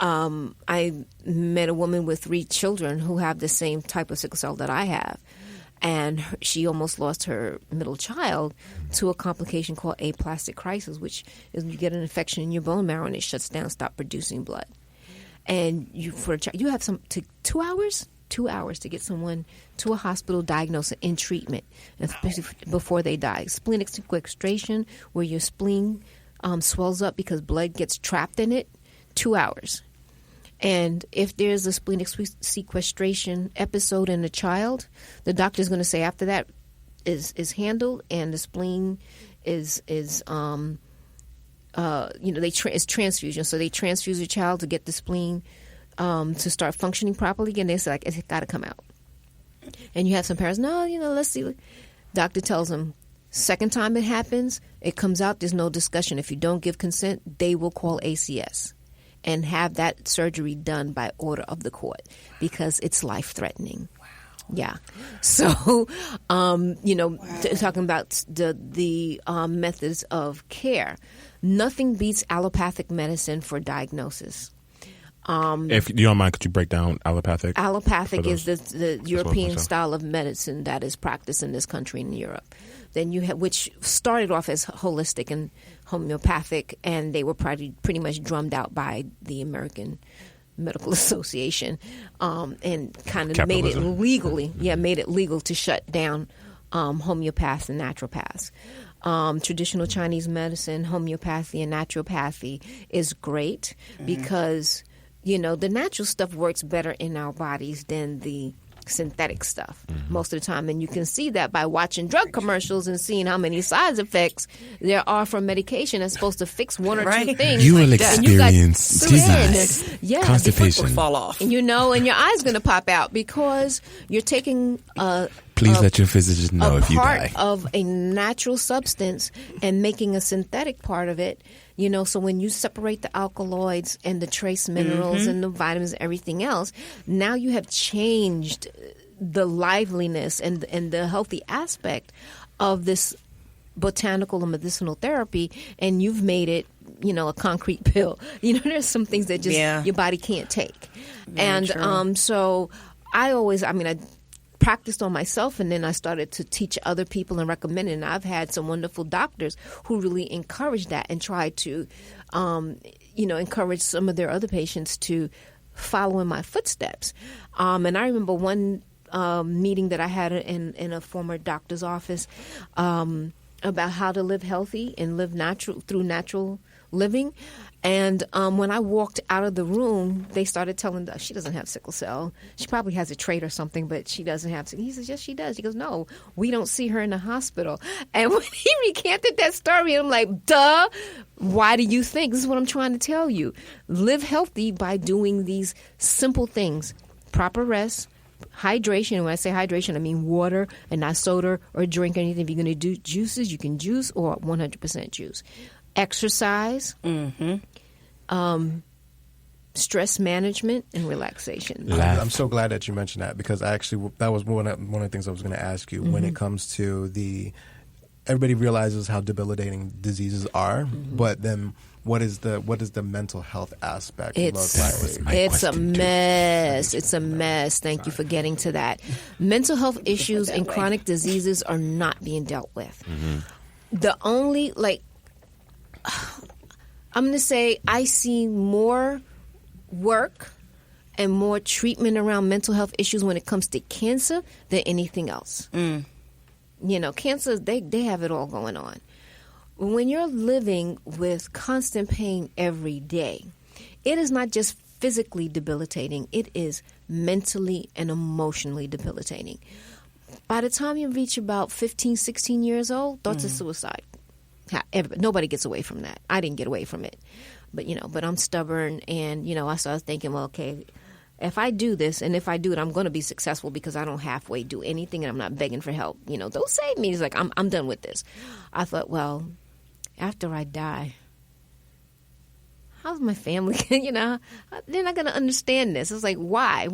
I met a woman with 3 children who have the same type of sickle cell that I have. And she almost lost her middle child to a complication called aplastic crisis, which is you get an infection in your bone marrow and it shuts down, stop producing blood. And you have 2 hours? 2 hours to get someone to a hospital, diagnosed, and in treatment, especially before they die. Splenic sequestration, where your spleen swells up because blood gets trapped in it, 2 hours. And if there's a splenic sequestration episode in a child, the doctor's going to say after that is handled and the spleen is transfusion. So they transfuse a child to get the spleen to start functioning properly again. They say it's got to come out. And you have some parents, no, let's see. Doctor tells them, second time it happens, it comes out. There's no discussion. If you don't give consent, they will call ACS and have that surgery done by order of the court because it's life-threatening. Wow. Yeah. So, talking about the methods of care, nothing beats allopathic medicine for diagnosis. If you don't mind, could you break down allopathic? Allopathic is the European style of medicine that is practiced in this country in Europe. Then you have, which started off as holistic and homeopathic, and they were pretty much drummed out by the American Medical Association, and kind of made it legal to shut down homeopaths and naturopaths. Traditional Chinese medicine, homeopathy, and naturopathy is great because, the natural stuff works better in our bodies than the synthetic stuff most of the time. And you can see that by watching drug commercials and seeing how many side effects there are from medication that's supposed to fix one or two things. You will experience dizziness, constipation, fall off. And your eye's going to pop out because you're taking Please let your physician know if you die. Part of a natural substance and making a synthetic part of it. So when you separate the alkaloids and the trace minerals and the vitamins and everything else, now you have changed the liveliness and the healthy aspect of this botanical and medicinal therapy, and you've made it, a concrete pill. There's some things that just your body can't take. Very true. So I practiced on myself, and then I started to teach other people and recommend it. And I've had some wonderful doctors who really encourage that and try to, encourage some of their other patients to follow in my footsteps. And I remember one meeting that I had in a former doctor's office about how to live healthy and live through natural living. And when I walked out of the room, they started telling her she doesn't have sickle cell. She probably has a trait or something, but she doesn't have sickle. He says, yes, she does. He goes, no, we don't see her in the hospital. And when he recanted that story, I'm like, duh, why do you think? This is what I'm trying to tell you. Live healthy by doing these simple things. Proper rest, hydration. And when I say hydration, I mean water and not soda or drink anything. If you're going to do juices, you can juice or 100% juice. Exercise, stress management, and relaxation. I'm so glad that you mentioned that, because that was one of the things I was going to ask you. When it comes to everybody realizes how debilitating diseases are, but then what is the mental health aspect look like? It's a mess. It's a mess. Thank you for getting to that. Mental health issues and chronic diseases are not being dealt with. The only I'm going to say I see more work and more treatment around mental health issues when it comes to cancer than anything else. Cancer, they have it all going on. When you're living with constant pain every day, it is not just physically debilitating. It is mentally and emotionally debilitating. By the time you reach about 15, 16 years old, thoughts of suicide. Nobody gets away from that. I didn't get away from it. But I'm stubborn, and, I started thinking, well, okay, if I do this, and if I do it, I'm going to be successful because I don't halfway do anything, and I'm not begging for help. Don't save me. It's like, I'm done with this. I thought, well, after I die, how's my family? They're not going to understand this. It's like, why?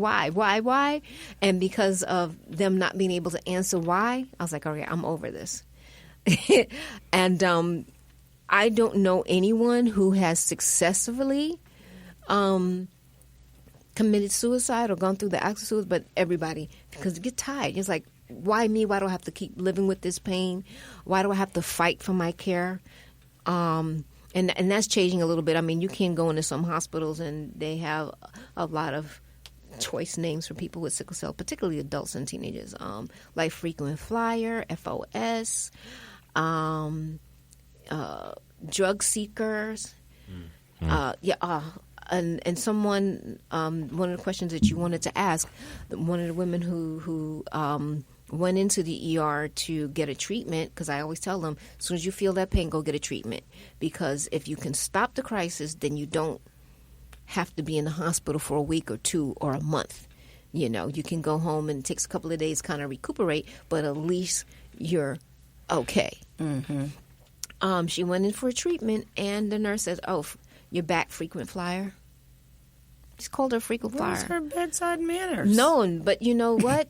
And because of them not being able to answer why, I was like, all right, I'm over this. And I don't know anyone who has successfully committed suicide or gone through the act of suicide, but everybody, because you get tired. It's like, why me? Why do I have to keep living with this pain? Why do I have to fight for my care? And that's changing a little bit. I mean, you can go into some hospitals and they have a lot of choice names for people with sickle cell, particularly adults and teenagers, like frequent flyer, FOS, drug seekers. And someone, one of the questions that you wanted to ask, one of the women who went into the ER to get a treatment, because I always tell them, as soon as you feel that pain, go get a treatment. Because if you can stop the crisis, then you don't have to be in the hospital for a week or 2 or a month. You can go home and it takes a couple of days kind of recuperate, but at least you're okay. She went in for a treatment, and the nurse says, oh, you're back, frequent flyer. Just called her frequent flyer. What's her bedside manners? No, but you know what?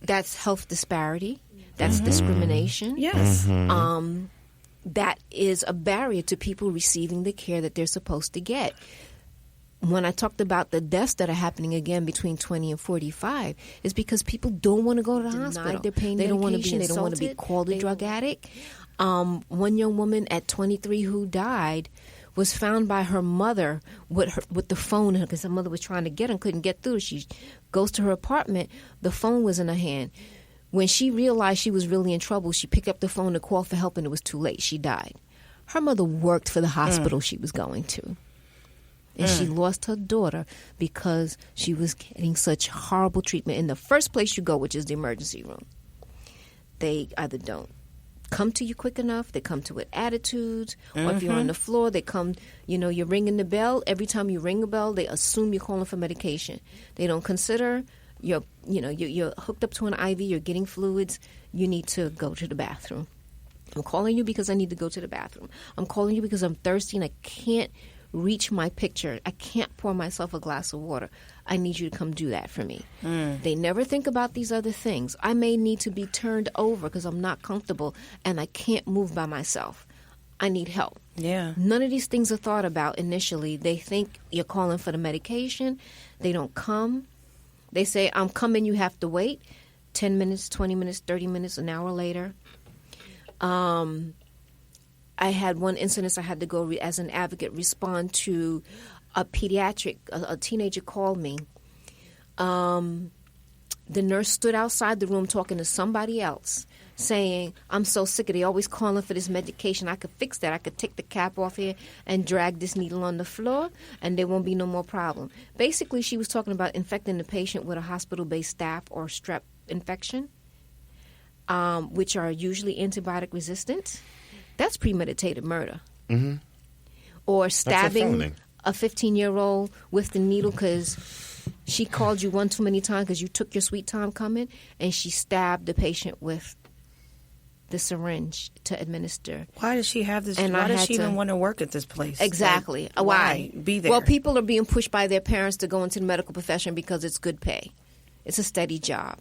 That's health disparity. That's discrimination. Yes. That is a barrier to people receiving the care that they're supposed to get. when I talked about the deaths that are happening again between 20 and 45, is because people don't want to go to the hospital. Their pain they don't want to be insulted. They don't want to be called a drug addict. One young woman at 23 who died was found by her mother with the phone, because her mother was trying to get her and couldn't get through. She goes to her apartment. The phone was in her hand. When she realized she was really in trouble, she picked up the phone to call for help, and it was too late. She died. Her mother worked for the hospital she was going to. And she lost her daughter because she was getting such horrible treatment in the first place you go, which is the emergency room. They either don't come to you quick enough, they come to with attitudes, or if you're on the floor, they come, you're ringing the bell. Every time you ring a bell, they assume you're calling for medication. They don't consider you're hooked up to an IV, you're getting fluids, you need to go to the bathroom. I'm calling you because I need to go to the bathroom. I'm calling you because I'm thirsty and I can't reach my picture. I can't pour myself a glass of water. I need you to come do that for me. They never think about these other things. I may need to be turned over because I'm not comfortable and I can't move by myself. I need help. Yeah. None of these things are thought about initially. They think you're calling for the medication. They don't come. They say, I'm coming, you have to wait. 10 minutes, 20 minutes, 30 minutes, an hour later. I had one incident I had to go as an advocate respond to a pediatric, a teenager called me. The nurse stood outside the room talking to somebody else, saying, I'm so sick of it. They always calling for this medication. I could fix that. I could take the cap off here and drag this needle on the floor, and there won't be no more problem. Basically, she was talking about infecting the patient with a hospital-based staph or strep infection, which are usually antibiotic resistant. That's premeditated murder. Mm-hmm. Or stabbing a 15-year-old with the needle because she called you one too many times because you took your sweet time coming, and she stabbed the patient with the syringe to administer. Why does she have this? And why does she even want to work at this place? Exactly. Like, why be there? Well, people are being pushed by their parents to go into the medical profession because it's good pay. It's a steady job.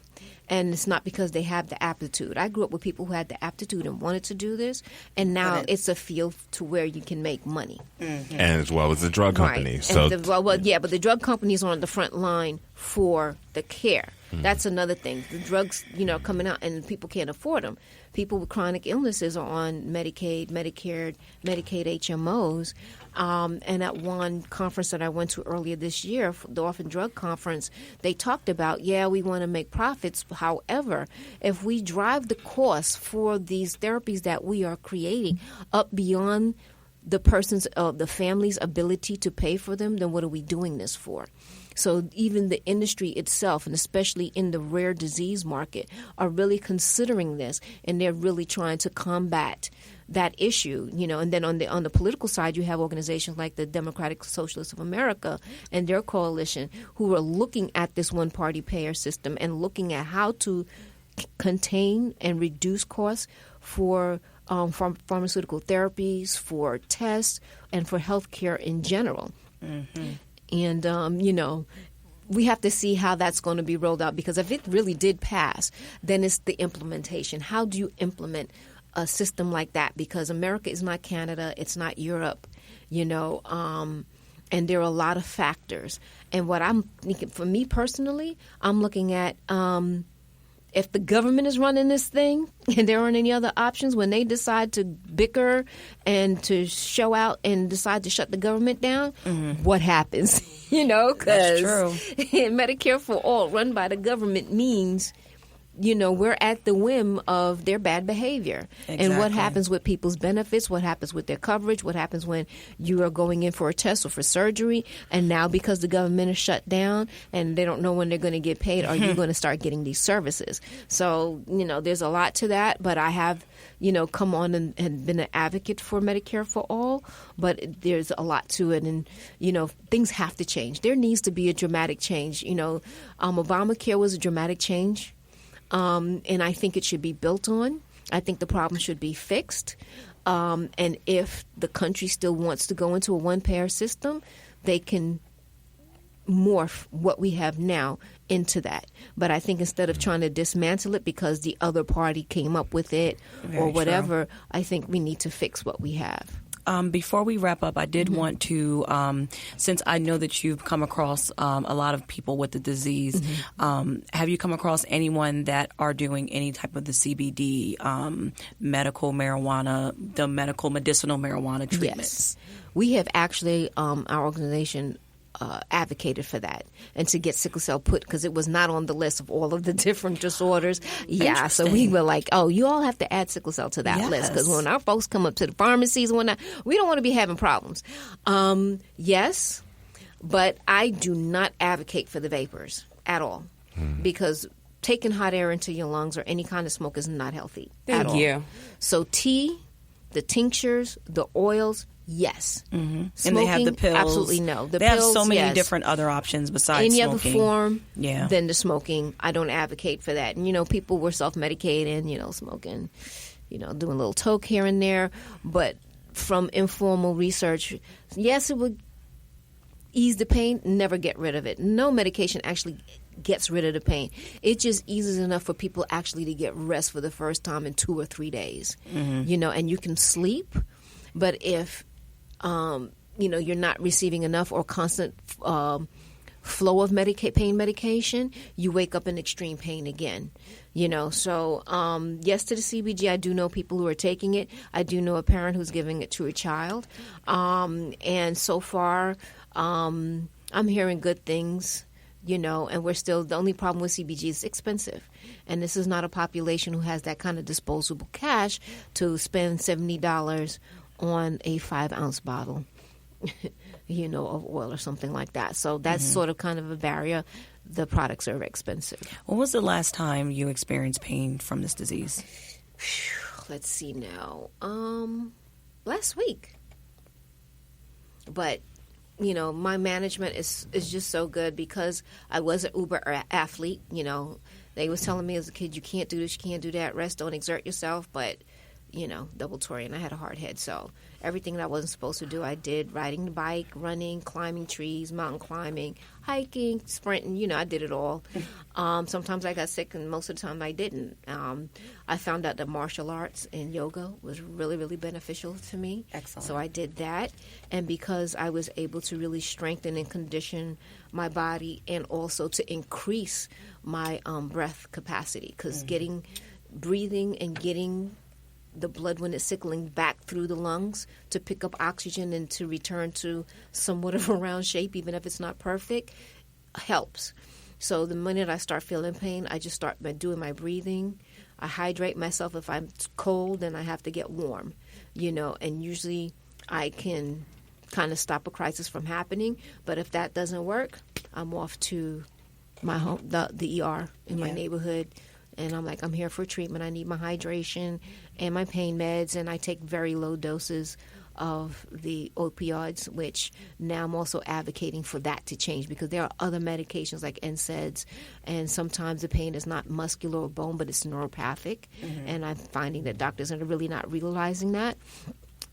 And it's not because they have the aptitude. I grew up with people who had the aptitude and wanted to do this, and now it's a field to where you can make money. Mm-hmm. And as well as the drug company. Right. So but the drug companies are on the front line for the care. Mm-hmm. That's another thing. The drugs, coming out, and people can't afford them. People with chronic illnesses are on Medicaid, Medicare, Medicaid HMOs. And at one conference that I went to earlier this year, the Orphan Drug Conference, they talked about, we want to make profits. However, if we drive the cost for these therapies that we are creating up beyond the family's ability to pay for them, then what are we doing this for? So even the industry itself, and especially in the rare disease market, are really considering this, and they're really trying to combat that issue, And then on the political side, you have organizations like the Democratic Socialists of America and their coalition, who are looking at this one-party payer system and looking at how to contain and reduce costs for pharmaceutical therapies, for tests, and for healthcare in general. Mm-hmm. And, we have to see how that's going to be rolled out, because if it really did pass, then it's the implementation. How do you implement a system like that? Because America is not Canada. It's not Europe, and there are a lot of factors. And what I'm thinking, for me personally, I'm looking at if the government is running this thing and there aren't any other options, when they decide to bicker and to show out and decide to shut the government down, what happens? Because Medicare for All run by the government means, we're at the whim of their bad behavior. Exactly. And what happens with people's benefits, what happens with their coverage, what happens when you are going in for a test or for surgery, and now because the government is shut down and they don't know when they're going to get paid, are you going to start getting these services? So, there's a lot to that, but I have, come on and been an advocate for Medicare for All, but there's a lot to it, and, things have to change. There needs to be a dramatic change. Obamacare was a dramatic change. And I think it should be built on. I think the problem should be fixed. And if the country still wants to go into a one-payer system, they can morph what we have now into that. But I think instead of trying to dismantle it because the other party came up with it or whatever, I think we need to fix what we have. Before we wrap up, I did want to, since I know that you've come across a lot of people with the disease, have you come across anyone that are doing any type of the CBD, medical marijuana, the medicinal marijuana treatments? Yes. We have actually, our organization advocated for that and to get sickle cell put, because it was not on the list of all of the different disorders. Yeah, so we were like, oh, you all have to add sickle cell to that list, because when our folks come up to the pharmacies and whatnot, we don't want to be having problems. Yes, but I do not advocate for the vapors at all, because taking hot air into your lungs or any kind of smoke is not healthy at all. Thank you. So tea, the tinctures, the oils, yes. Smoking, and they have the pills. Absolutely no. They pills, have so many different other options besides any smoking. Other form than the smoking. I don't advocate for that. And, people were self-medicating, smoking, doing a little toke here and there. But from informal research, yes, it would ease the pain, never get rid of it. No medication actually gets rid of the pain. It just eases enough for people actually to get rest for the first time in 2 or 3 days. And you can sleep. But if you're not receiving enough or constant flow of pain medication, you wake up in extreme pain again. So yes to the CBG. I do know people who are taking it. I do know a parent who's giving it to a child. And so far, I'm hearing good things. And we're still, the only problem with CBG is expensive. And this is not a population who has that kind of disposable cash to spend $70 on a 5-ounce bottle, of oil or something like that. So that's sort of kind of a barrier. The products are expensive. When was the last time you experienced pain from this disease? Let's see now. Last week. But, my management is just so good, because I was an Uber athlete. They was telling me as a kid, you can't do this, you can't do that, rest, don't exert yourself. But double Torian. I had a hard head, so everything that I wasn't supposed to do, I did. Riding the bike, running, climbing trees, mountain climbing, hiking, sprinting. I did it all. Sometimes I got sick, and most of the time I didn't. I found out that martial arts and yoga was really, really beneficial to me. Excellent. So I did that, and because I was able to really strengthen and condition my body, and also to increase my breath capacity, because breathing and getting the blood, when it's sickling, back through the lungs to pick up oxygen and to return to somewhat of a round shape, even if it's not perfect, helps. So the minute I start feeling pain, I just start by doing my breathing. I hydrate myself. If I'm cold, then I have to get warm, and usually I can kind of stop a crisis from happening. But if that doesn't work, I'm off to my home, the ER in my neighborhood. And I'm like, I'm here for treatment. I need my hydration and my pain meds, and I take very low doses of the opioids, which now I'm also advocating for that to change, because there are other medications like NSAIDs, and sometimes the pain is not muscular or bone, but it's neuropathic. And I'm finding that doctors are really not realizing that.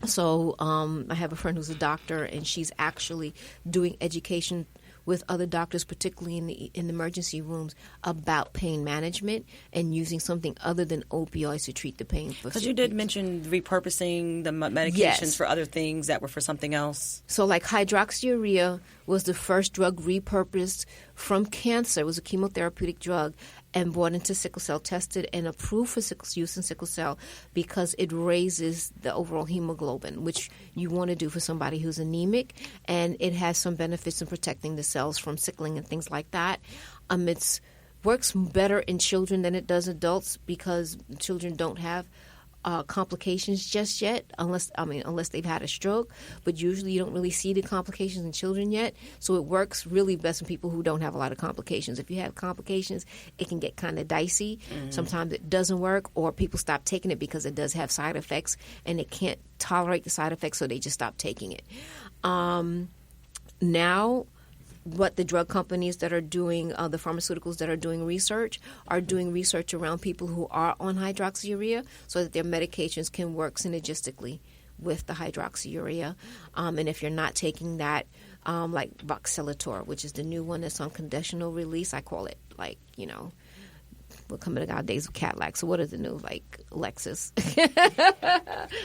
So I have a friend who's a doctor, and she's actually doing education with other doctors, particularly in the emergency rooms, about pain management and using something other than opioids to treat the pain. Because you did mention repurposing the medications for other things that were for something else. So like hydroxyurea was the first drug repurposed from cancer. It was a chemotherapeutic drug, and brought into sickle cell, tested and approved for use in sickle cell, because it raises the overall hemoglobin, which you want to do for somebody who's anemic, and it has some benefits in protecting the cells from sickling and things like that. It works better in children than it does adults, because children don't have complications just yet, unless they've had a stroke. But usually you don't really see the complications in children yet. So it works really best in people who don't have a lot of complications. If you have complications, it can get kind of dicey. Sometimes it doesn't work, or people stop taking it because it does have side effects, and they can't tolerate the side effects, so they just stop taking it. Now, what the drug companies that are doing, the pharmaceuticals that are doing research around people who are on hydroxyurea, so that their medications can work synergistically with the hydroxyurea. And if you're not taking that, like voxelotor, which is the new one that's on conditional release, I call it we're coming to our days of Cadillac. So what is the new, like, Lexus?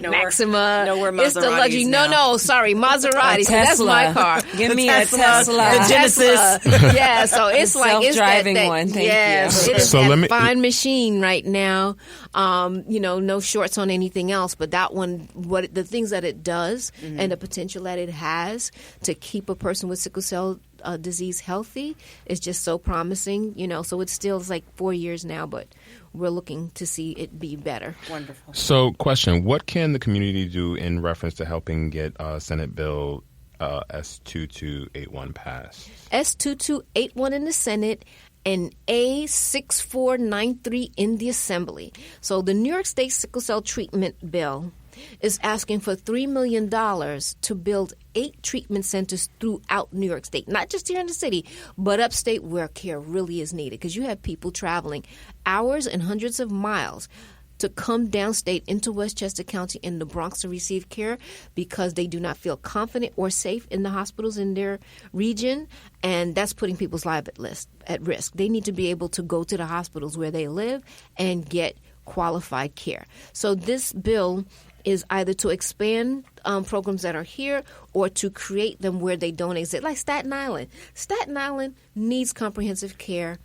Maxima. No, we're Maseratis. It's the luxury. No, sorry, Maserati. That's my car. Give me a Tesla. The Genesis. Yeah, so it's like it's self-driving that one. Thank you. It is So that fine machine right now. No shorts on anything else, but that one, the things that it does and the potential that it has to keep a person with sickle cell disease healthy is just so promising. So it's still like 4 years now, but we're looking to see it be better. Wonderful. So, question: what can the community do in reference to helping get Senate Bill S2281 passed? S2281 in the Senate and A6493 in the Assembly. So the New York State Sickle Cell Treatment Bill is asking for $3 million to build 8 treatment centers throughout New York State, not just here in the city, but upstate where care really is needed, because you have people traveling hours and hundreds of miles to come downstate into Westchester County in the Bronx to receive care because they do not feel confident or safe in the hospitals in their region, and that's putting people's lives at risk. They need to be able to go to the hospitals where they live and get qualified care. So this bill is either to expand programs that are here or to create them where they don't exist, like Staten Island. Staten Island needs comprehensive care,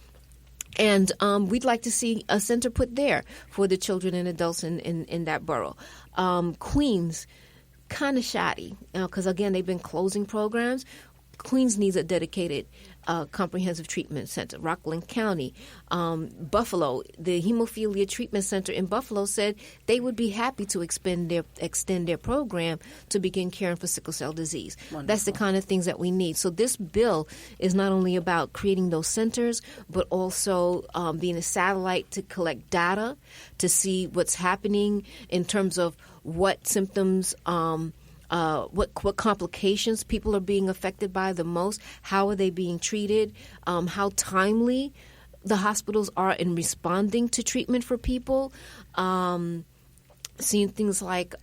and we'd like to see a center put there for the children and adults in that borough. Queens, kind of shoddy, because, again, they've been closing programs. Queens needs a dedicated comprehensive treatment center. Rockland County, Buffalo, the Hemophilia Treatment Center in Buffalo said they would be happy to extend their program to begin caring for sickle cell disease. Wonderful. That's the kind of things that we need. So this bill is not only about creating those centers, but also being a satellite to collect data to see what's happening in terms of what symptoms what complications people are being affected by the most, how are they being treated, how timely the hospitals are in responding to treatment for people, seeing things like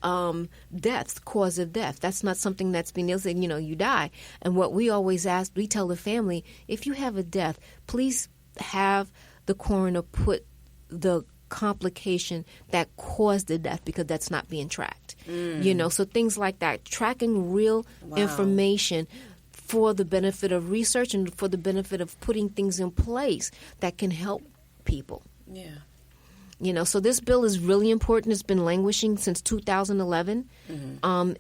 death, cause of death. That's not something that's been, they'll say, you die. And what we always ask, we tell the family, if you have a death, please have the coroner put the complication that caused the death, because that's not being tracked. So things like that, tracking real information for the benefit of research and for the benefit of putting things in place that can help people. So this bill is really important. It's been languishing since 2011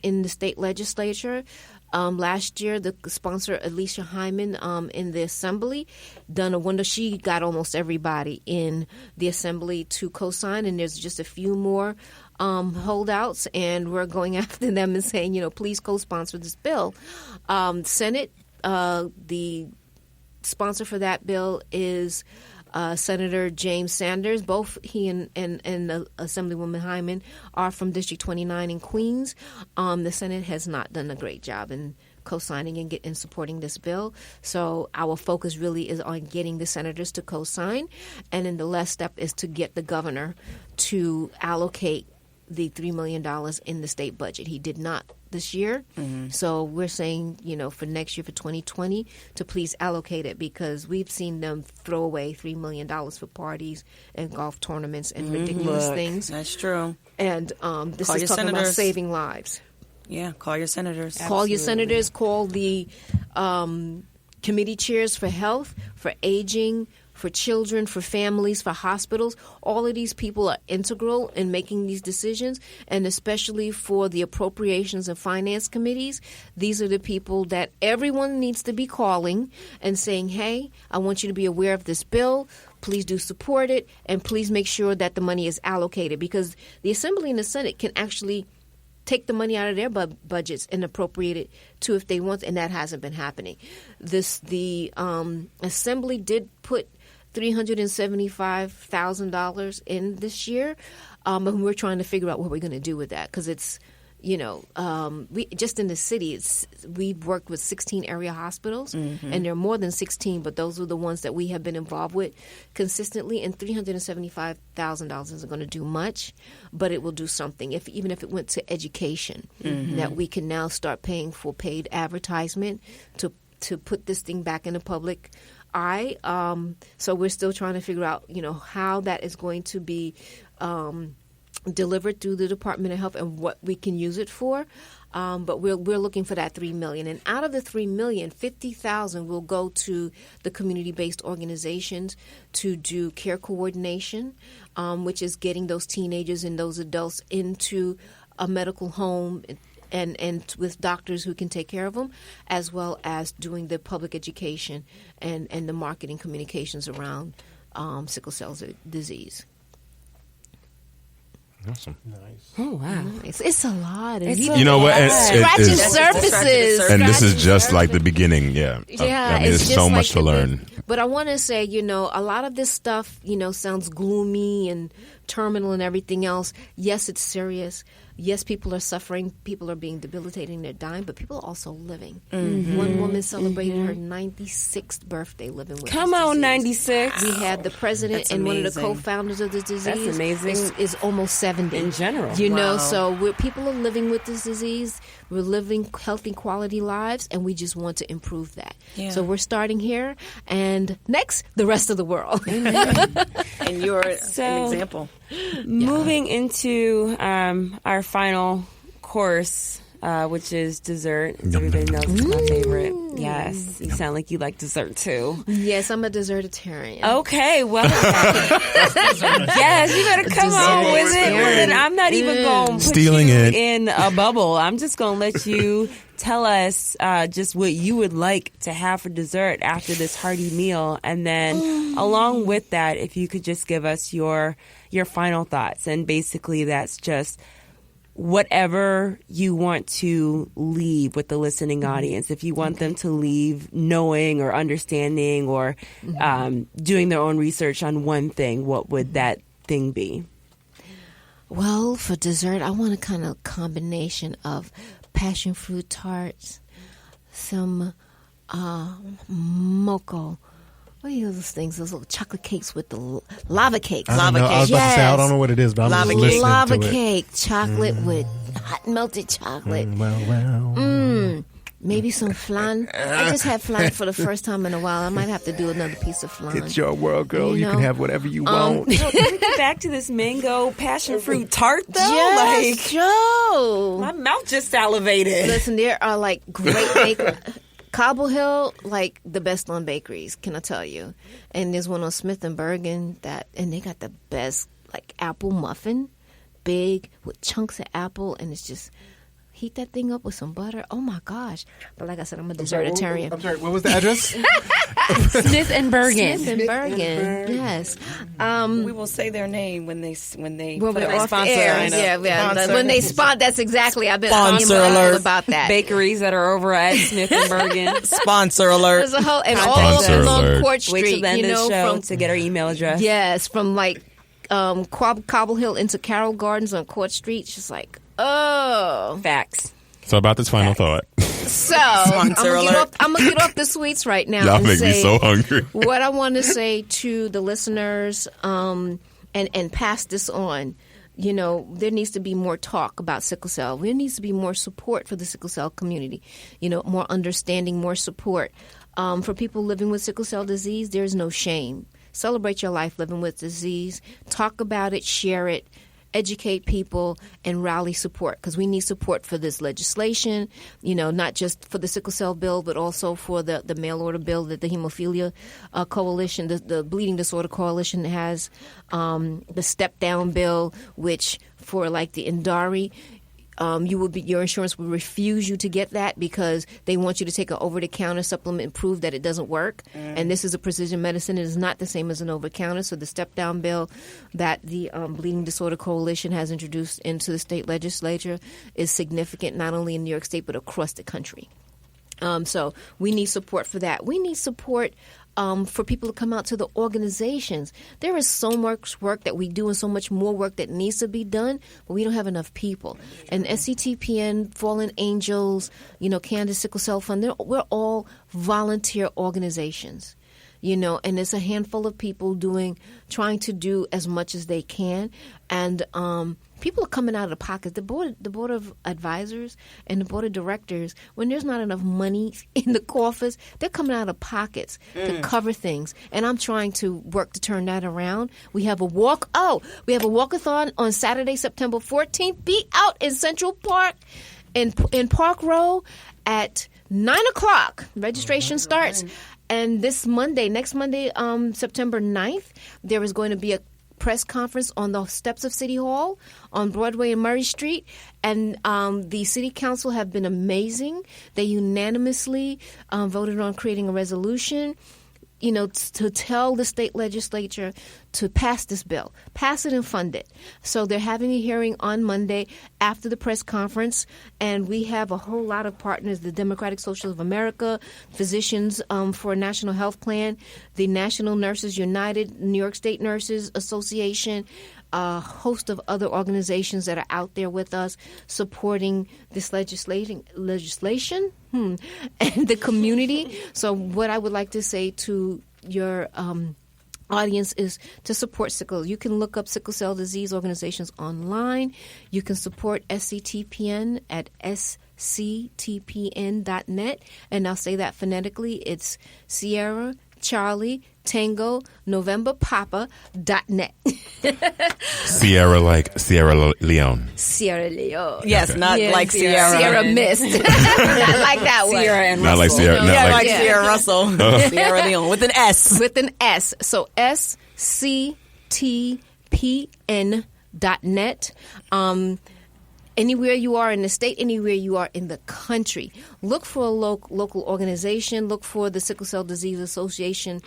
in the state legislature. Last year, the sponsor, Alicia Hyman, in the Assembly, done a wonder. She got almost everybody in the Assembly to co-sign, and there's just a few more holdouts, and we're going after them and saying, please co-sponsor this bill. Senate, the sponsor for that bill is Senator James Sanders. Both he and Assemblywoman Hyman are from District 29 in Queens. The Senate has not done a great job in co-signing and supporting this bill. So our focus really is on getting the senators to co-sign. And then the last step is to get the governor to allocate the $3 million in the state budget. He did not this year. So we're saying, for next year, for 2020, to please allocate it, because we've seen them throw away $3 million for parties and golf tournaments and ridiculous things. That's true. And this is talking about saving lives. Yeah, call your senators. Absolutely. Call your senators. Call the committee chairs for health, for aging, for children, for families, for hospitals. All of these people are integral in making these decisions, and especially for the appropriations and finance committees. These are the people that everyone needs to be calling and saying, hey, I want you to be aware of this bill. Please do support it, and please make sure that the money is allocated, because the Assembly and the Senate can actually take the money out of their budgets and appropriate it too if they want, and that hasn't been happening. The Assembly did put $375,000 in this year, and we're trying to figure out what we're going to do with that, because it's, we just in the city, we've worked with 16 area hospitals, and there are more than 16, but those are the ones that we have been involved with consistently, and $375,000 isn't going to do much, but it will do something. Even if it went to education, that we can now start paying for paid advertisement to to put this thing back in the public eye. So we're still trying to figure out, how that is going to be delivered through the Department of Health and what we can use it for. But we're looking for that $3 million, and out of the $3 million, $50,000 will go to the community-based organizations to do care coordination, which is getting those teenagers and those adults into a medical home and with doctors who can take care of them, as well as doing the public education and the marketing communications around sickle cell disease. Awesome. Nice. Oh, wow. It's a lot. You know what? Scratching surfaces. And this is just like the beginning, yeah. Yeah, I mean, there's so much to learn. But I want to say, a lot of this stuff, sounds gloomy and terminal and everything else. Yes, it's serious. Yes, people are suffering. People are being debilitated and they're dying, but people are also living. Mm-hmm. One woman celebrated her 96th birthday living with Come this on, disease. 96. We had the president That's and one of the amazing. co-founders of the disease. That's amazing. Is almost 70. In general. Wow. So people are living with this disease. We're living healthy, quality lives, and we just want to improve that. Yeah. So we're starting here, and next, the rest of the world. And you're So- an example. Moving into our final course, which is dessert. As everybody knows, it's my favorite. Yes, you sound like you like dessert too. Yes, I'm a desertarian. Okay, well, yes, you better come on with it. And I'm not even going to put Stealing you it. in a bubble. I'm just going to let you tell us just what you would like to have for dessert after this hearty meal, and then along with that, if you could just give us your final thoughts. And basically, that's just whatever you want to leave with the listening audience. If you want them to leave knowing or understanding or doing their own research on one thing, what would that thing be? Well, for dessert, I want a kind of combination of passion fruit tarts, some mocha. What are those things? Those little chocolate cakes with the lava cakes. I don't know. I was about to say, I don't know what it is, but I'm just listening Lava to it. cake, chocolate with hot melted chocolate. Well. Maybe some flan. I just had flan for the first time in a while. I might have to do another piece of flan. It's your world, girl. You You can know, have whatever you want. Can we get back to this mango passion fruit tart, though? Yes, Joe. My mouth just salivated. Listen, there are like great bakers. Cobble Hill, like the best on bakeries, can I tell you? And there's one on Smith and Bergen and they got the best like apple muffin, big with chunks of apple, and it's just heat that thing up with some butter. Oh my gosh! But like I said, I'm a desertarian. I'm sorry, what was the address? Smith and Bergen. Smith and Bergen, yes. We will say their name when they Well, put we're it off on the air. Sponsor. When they spot, that's exactly. I've been Sponsor talking alert. about that. Bakeries that are over at Smith and Bergen. Sponsor alert. There's a whole and Contact all Sponsor along alert. Court Wait Street. till the end of the show from to get our email address. yes, from like Cobble Hill into Carroll Gardens on Court Street. It's just like Facts. So about this final thought. So I'm Sponsor gonna get off the sweets right now. Y'all and make me say so hungry. what I want to say to the listeners, and pass this on. There needs to be more talk about sickle cell. There needs to be more support for the sickle cell community. More understanding, more support. For people living with sickle cell disease, there's no shame. Celebrate your life living with disease. Talk about it, share it, educate people, and rally support, because we need support for this legislation, not just for the sickle cell bill, but also for the mail order bill that the hemophilia coalition, the bleeding disorder coalition has, the step down bill, which for like the Indari, your insurance will refuse you to get that because they want you to take an over-the-counter supplement and prove that it doesn't work. And this is a precision medicine. It is not the same as an over-the-counter. So the step-down bill that the Bleeding Disorder Coalition has introduced into the state legislature is significant, not only in New York State but across the country. So we need support for that. We need support for people to come out to the organizations. There is so much work that we do and so much more work that needs to be done, but we don't have enough people. And SCTPN, Fallen Angels, Candice Sickle Cell Fund, we're all volunteer organizations. and it's a handful of people trying to do as much as they can. And people are coming out of pocket. The board of advisors and the board of directors, when there's not enough money in the coffers, they're coming out of pockets to cover things. And I'm trying to work to turn that around. We have a walkathon on Saturday, September 14th. Be out in Central Park, in Park Row at 9:00. Registration starts. And next Monday, September 9th, there is going to be a press conference on the steps of City Hall on Broadway and Murray Street. And the City Council have been amazing. They unanimously voted on creating a resolution, to tell the state legislature to pass this bill, pass it and fund it. So they're having a hearing on Monday after the press conference, and we have a whole lot of partners: the Democratic Socialists of America, Physicians for a National Health Plan, the National Nurses United, New York State Nurses Association, a host of other organizations that are out there with us supporting this legislation and the community. So what I would like to say to your audience is to support sickle. You can look up sickle cell disease organizations online. You can support SCTPN at sctpn.net, and I'll say that phonetically. It's Sierra Charlie Tango November Papa.net. Sierra like Sierra Leone. Sierra Leone. Yes, not like Sierra. Sierra Mist. Not like that one. Sierra and Not like Russell. Sierra. Yeah, Not like Sierra Russell. Sierra Leone with an S. With an S. So sctpn.net. Anywhere you are in the state, anywhere you are in the country, look for a local organization. Look for the Sickle Cell Disease Association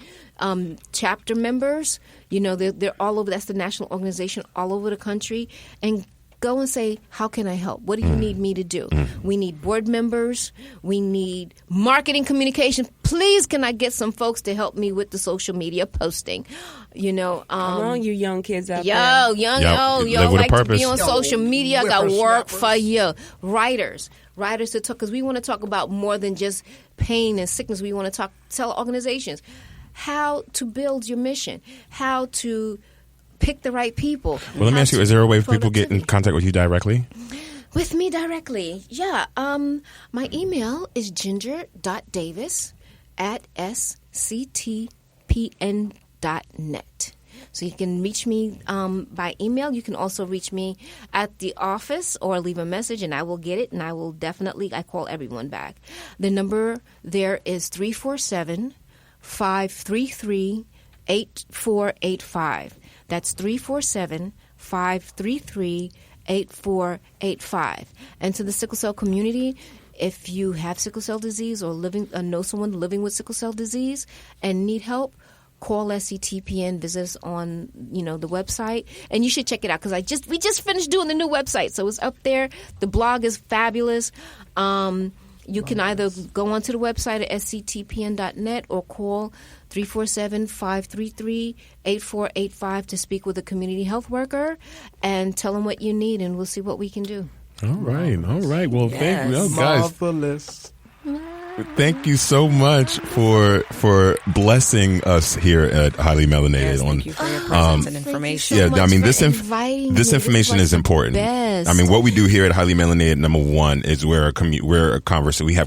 chapter members. They're all over. That's the national organization all over the country. And go and say, how can I help? What do you need me to do? We need board members. We need marketing communication. Please, can I get some folks to help me with the social media posting? Come on, you young kids out there. Live with a like to purpose. be on social media. I got work for you. Writers to talk, because we want to talk about more than just pain and sickness. We want to tell organizations how to build your mission, how to pick the right people. Well, let me ask you, is there a way for people to get in contact with you directly? With me directly? Yeah. My email is ginger.davis@sctpn.net. So you can reach me by email. You can also reach me at the office or leave a message, and I will get it, and I call everyone back. The number there is 347-533-8485. That's 347-533-8485. And to the sickle cell community, if you have sickle cell disease or know someone living with sickle cell disease and need help, call SCTPN, visit us on the website, and you should check it out, because we just finished doing the new website, so it's up there. The blog is fabulous. You can either go onto the website at sctpn.net or call 347-533-8485 to speak with a community health worker and tell them what you need, and we'll see what we can do. All right. Well, thank you, guys. Marvelous. Thank you so much for blessing us here at Highly Melanated. Thank you for your presence and information. Thank you so much this information is important. Best. What we do here at Highly Melanated, number one, is we have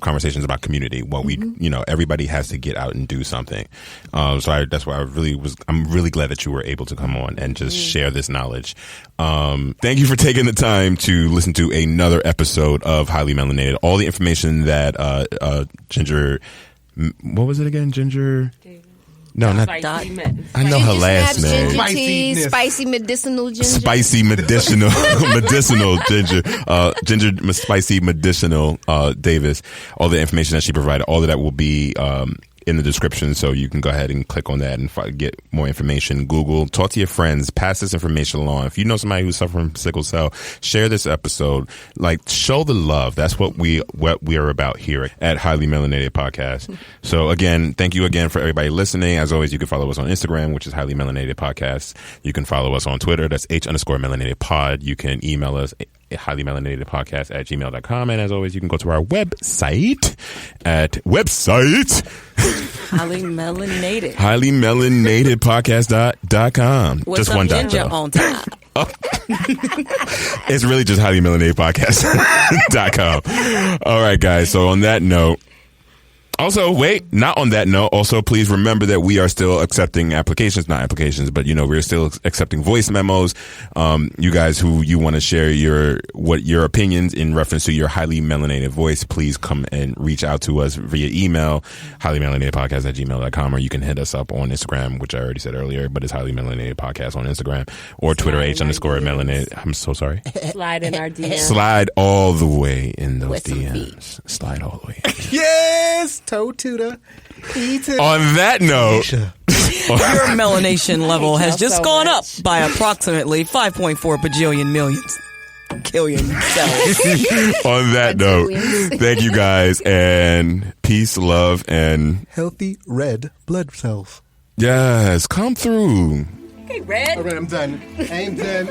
conversations about community. What we, everybody has to get out and do something. That's why I'm really glad that you were able to come on and just share this knowledge. Thank you for taking the time to listen to another episode of Highly Melanated. All the information that Ginger, what was it again? Ginger? No, not Dot. I know her last name. Spicy medicinal ginger. Spicy medicinal ginger. Ginger spicy medicinal Davis. All the information that she provided, all of that will be in the description, so you can go ahead and click on that and get more information. Google, talk to your friends, pass this information along. If you know somebody who's suffering from sickle cell, share this episode. Show the love. That's what we are about here at Highly Melanated Podcast. So again, thank you again for everybody listening. As always, you can follow us on Instagram, which is Highly Melanated Podcast. You can follow us on Twitter. That's H_Melanated Pod. You can email us highlymelanatedpodcast@gmail.com. And as always, you can go to our website at highlymelanatedpodcast.com. With Just one dot. ginger on top. It's really just highlymelanatedpodcast.com. All right, guys. So on that note, also, wait, not on that note. Also, please remember that we are still accepting applications, not applications, but we're still accepting voice memos. You guys who you want to share your opinions in reference to your highly melanated voice, please come and reach out to us via email, highlymelanatedpodcast@gmail.com, or you can hit us up on Instagram, which I already said earlier, but it's highly melanated podcast on Instagram, or Twitter _melanated. I'm so sorry. Slide in our DMs. Slide all the way in those DMs. Slide all the way in. Yes, toe tutor. On that note, Your melanation level has just gone up by approximately 5.4 bajillion millions. Killion cells. On that note, thank you guys, and peace, love, and Healthy red blood cells. yes, come through. Okay, Red. All right, I'm done. I am done.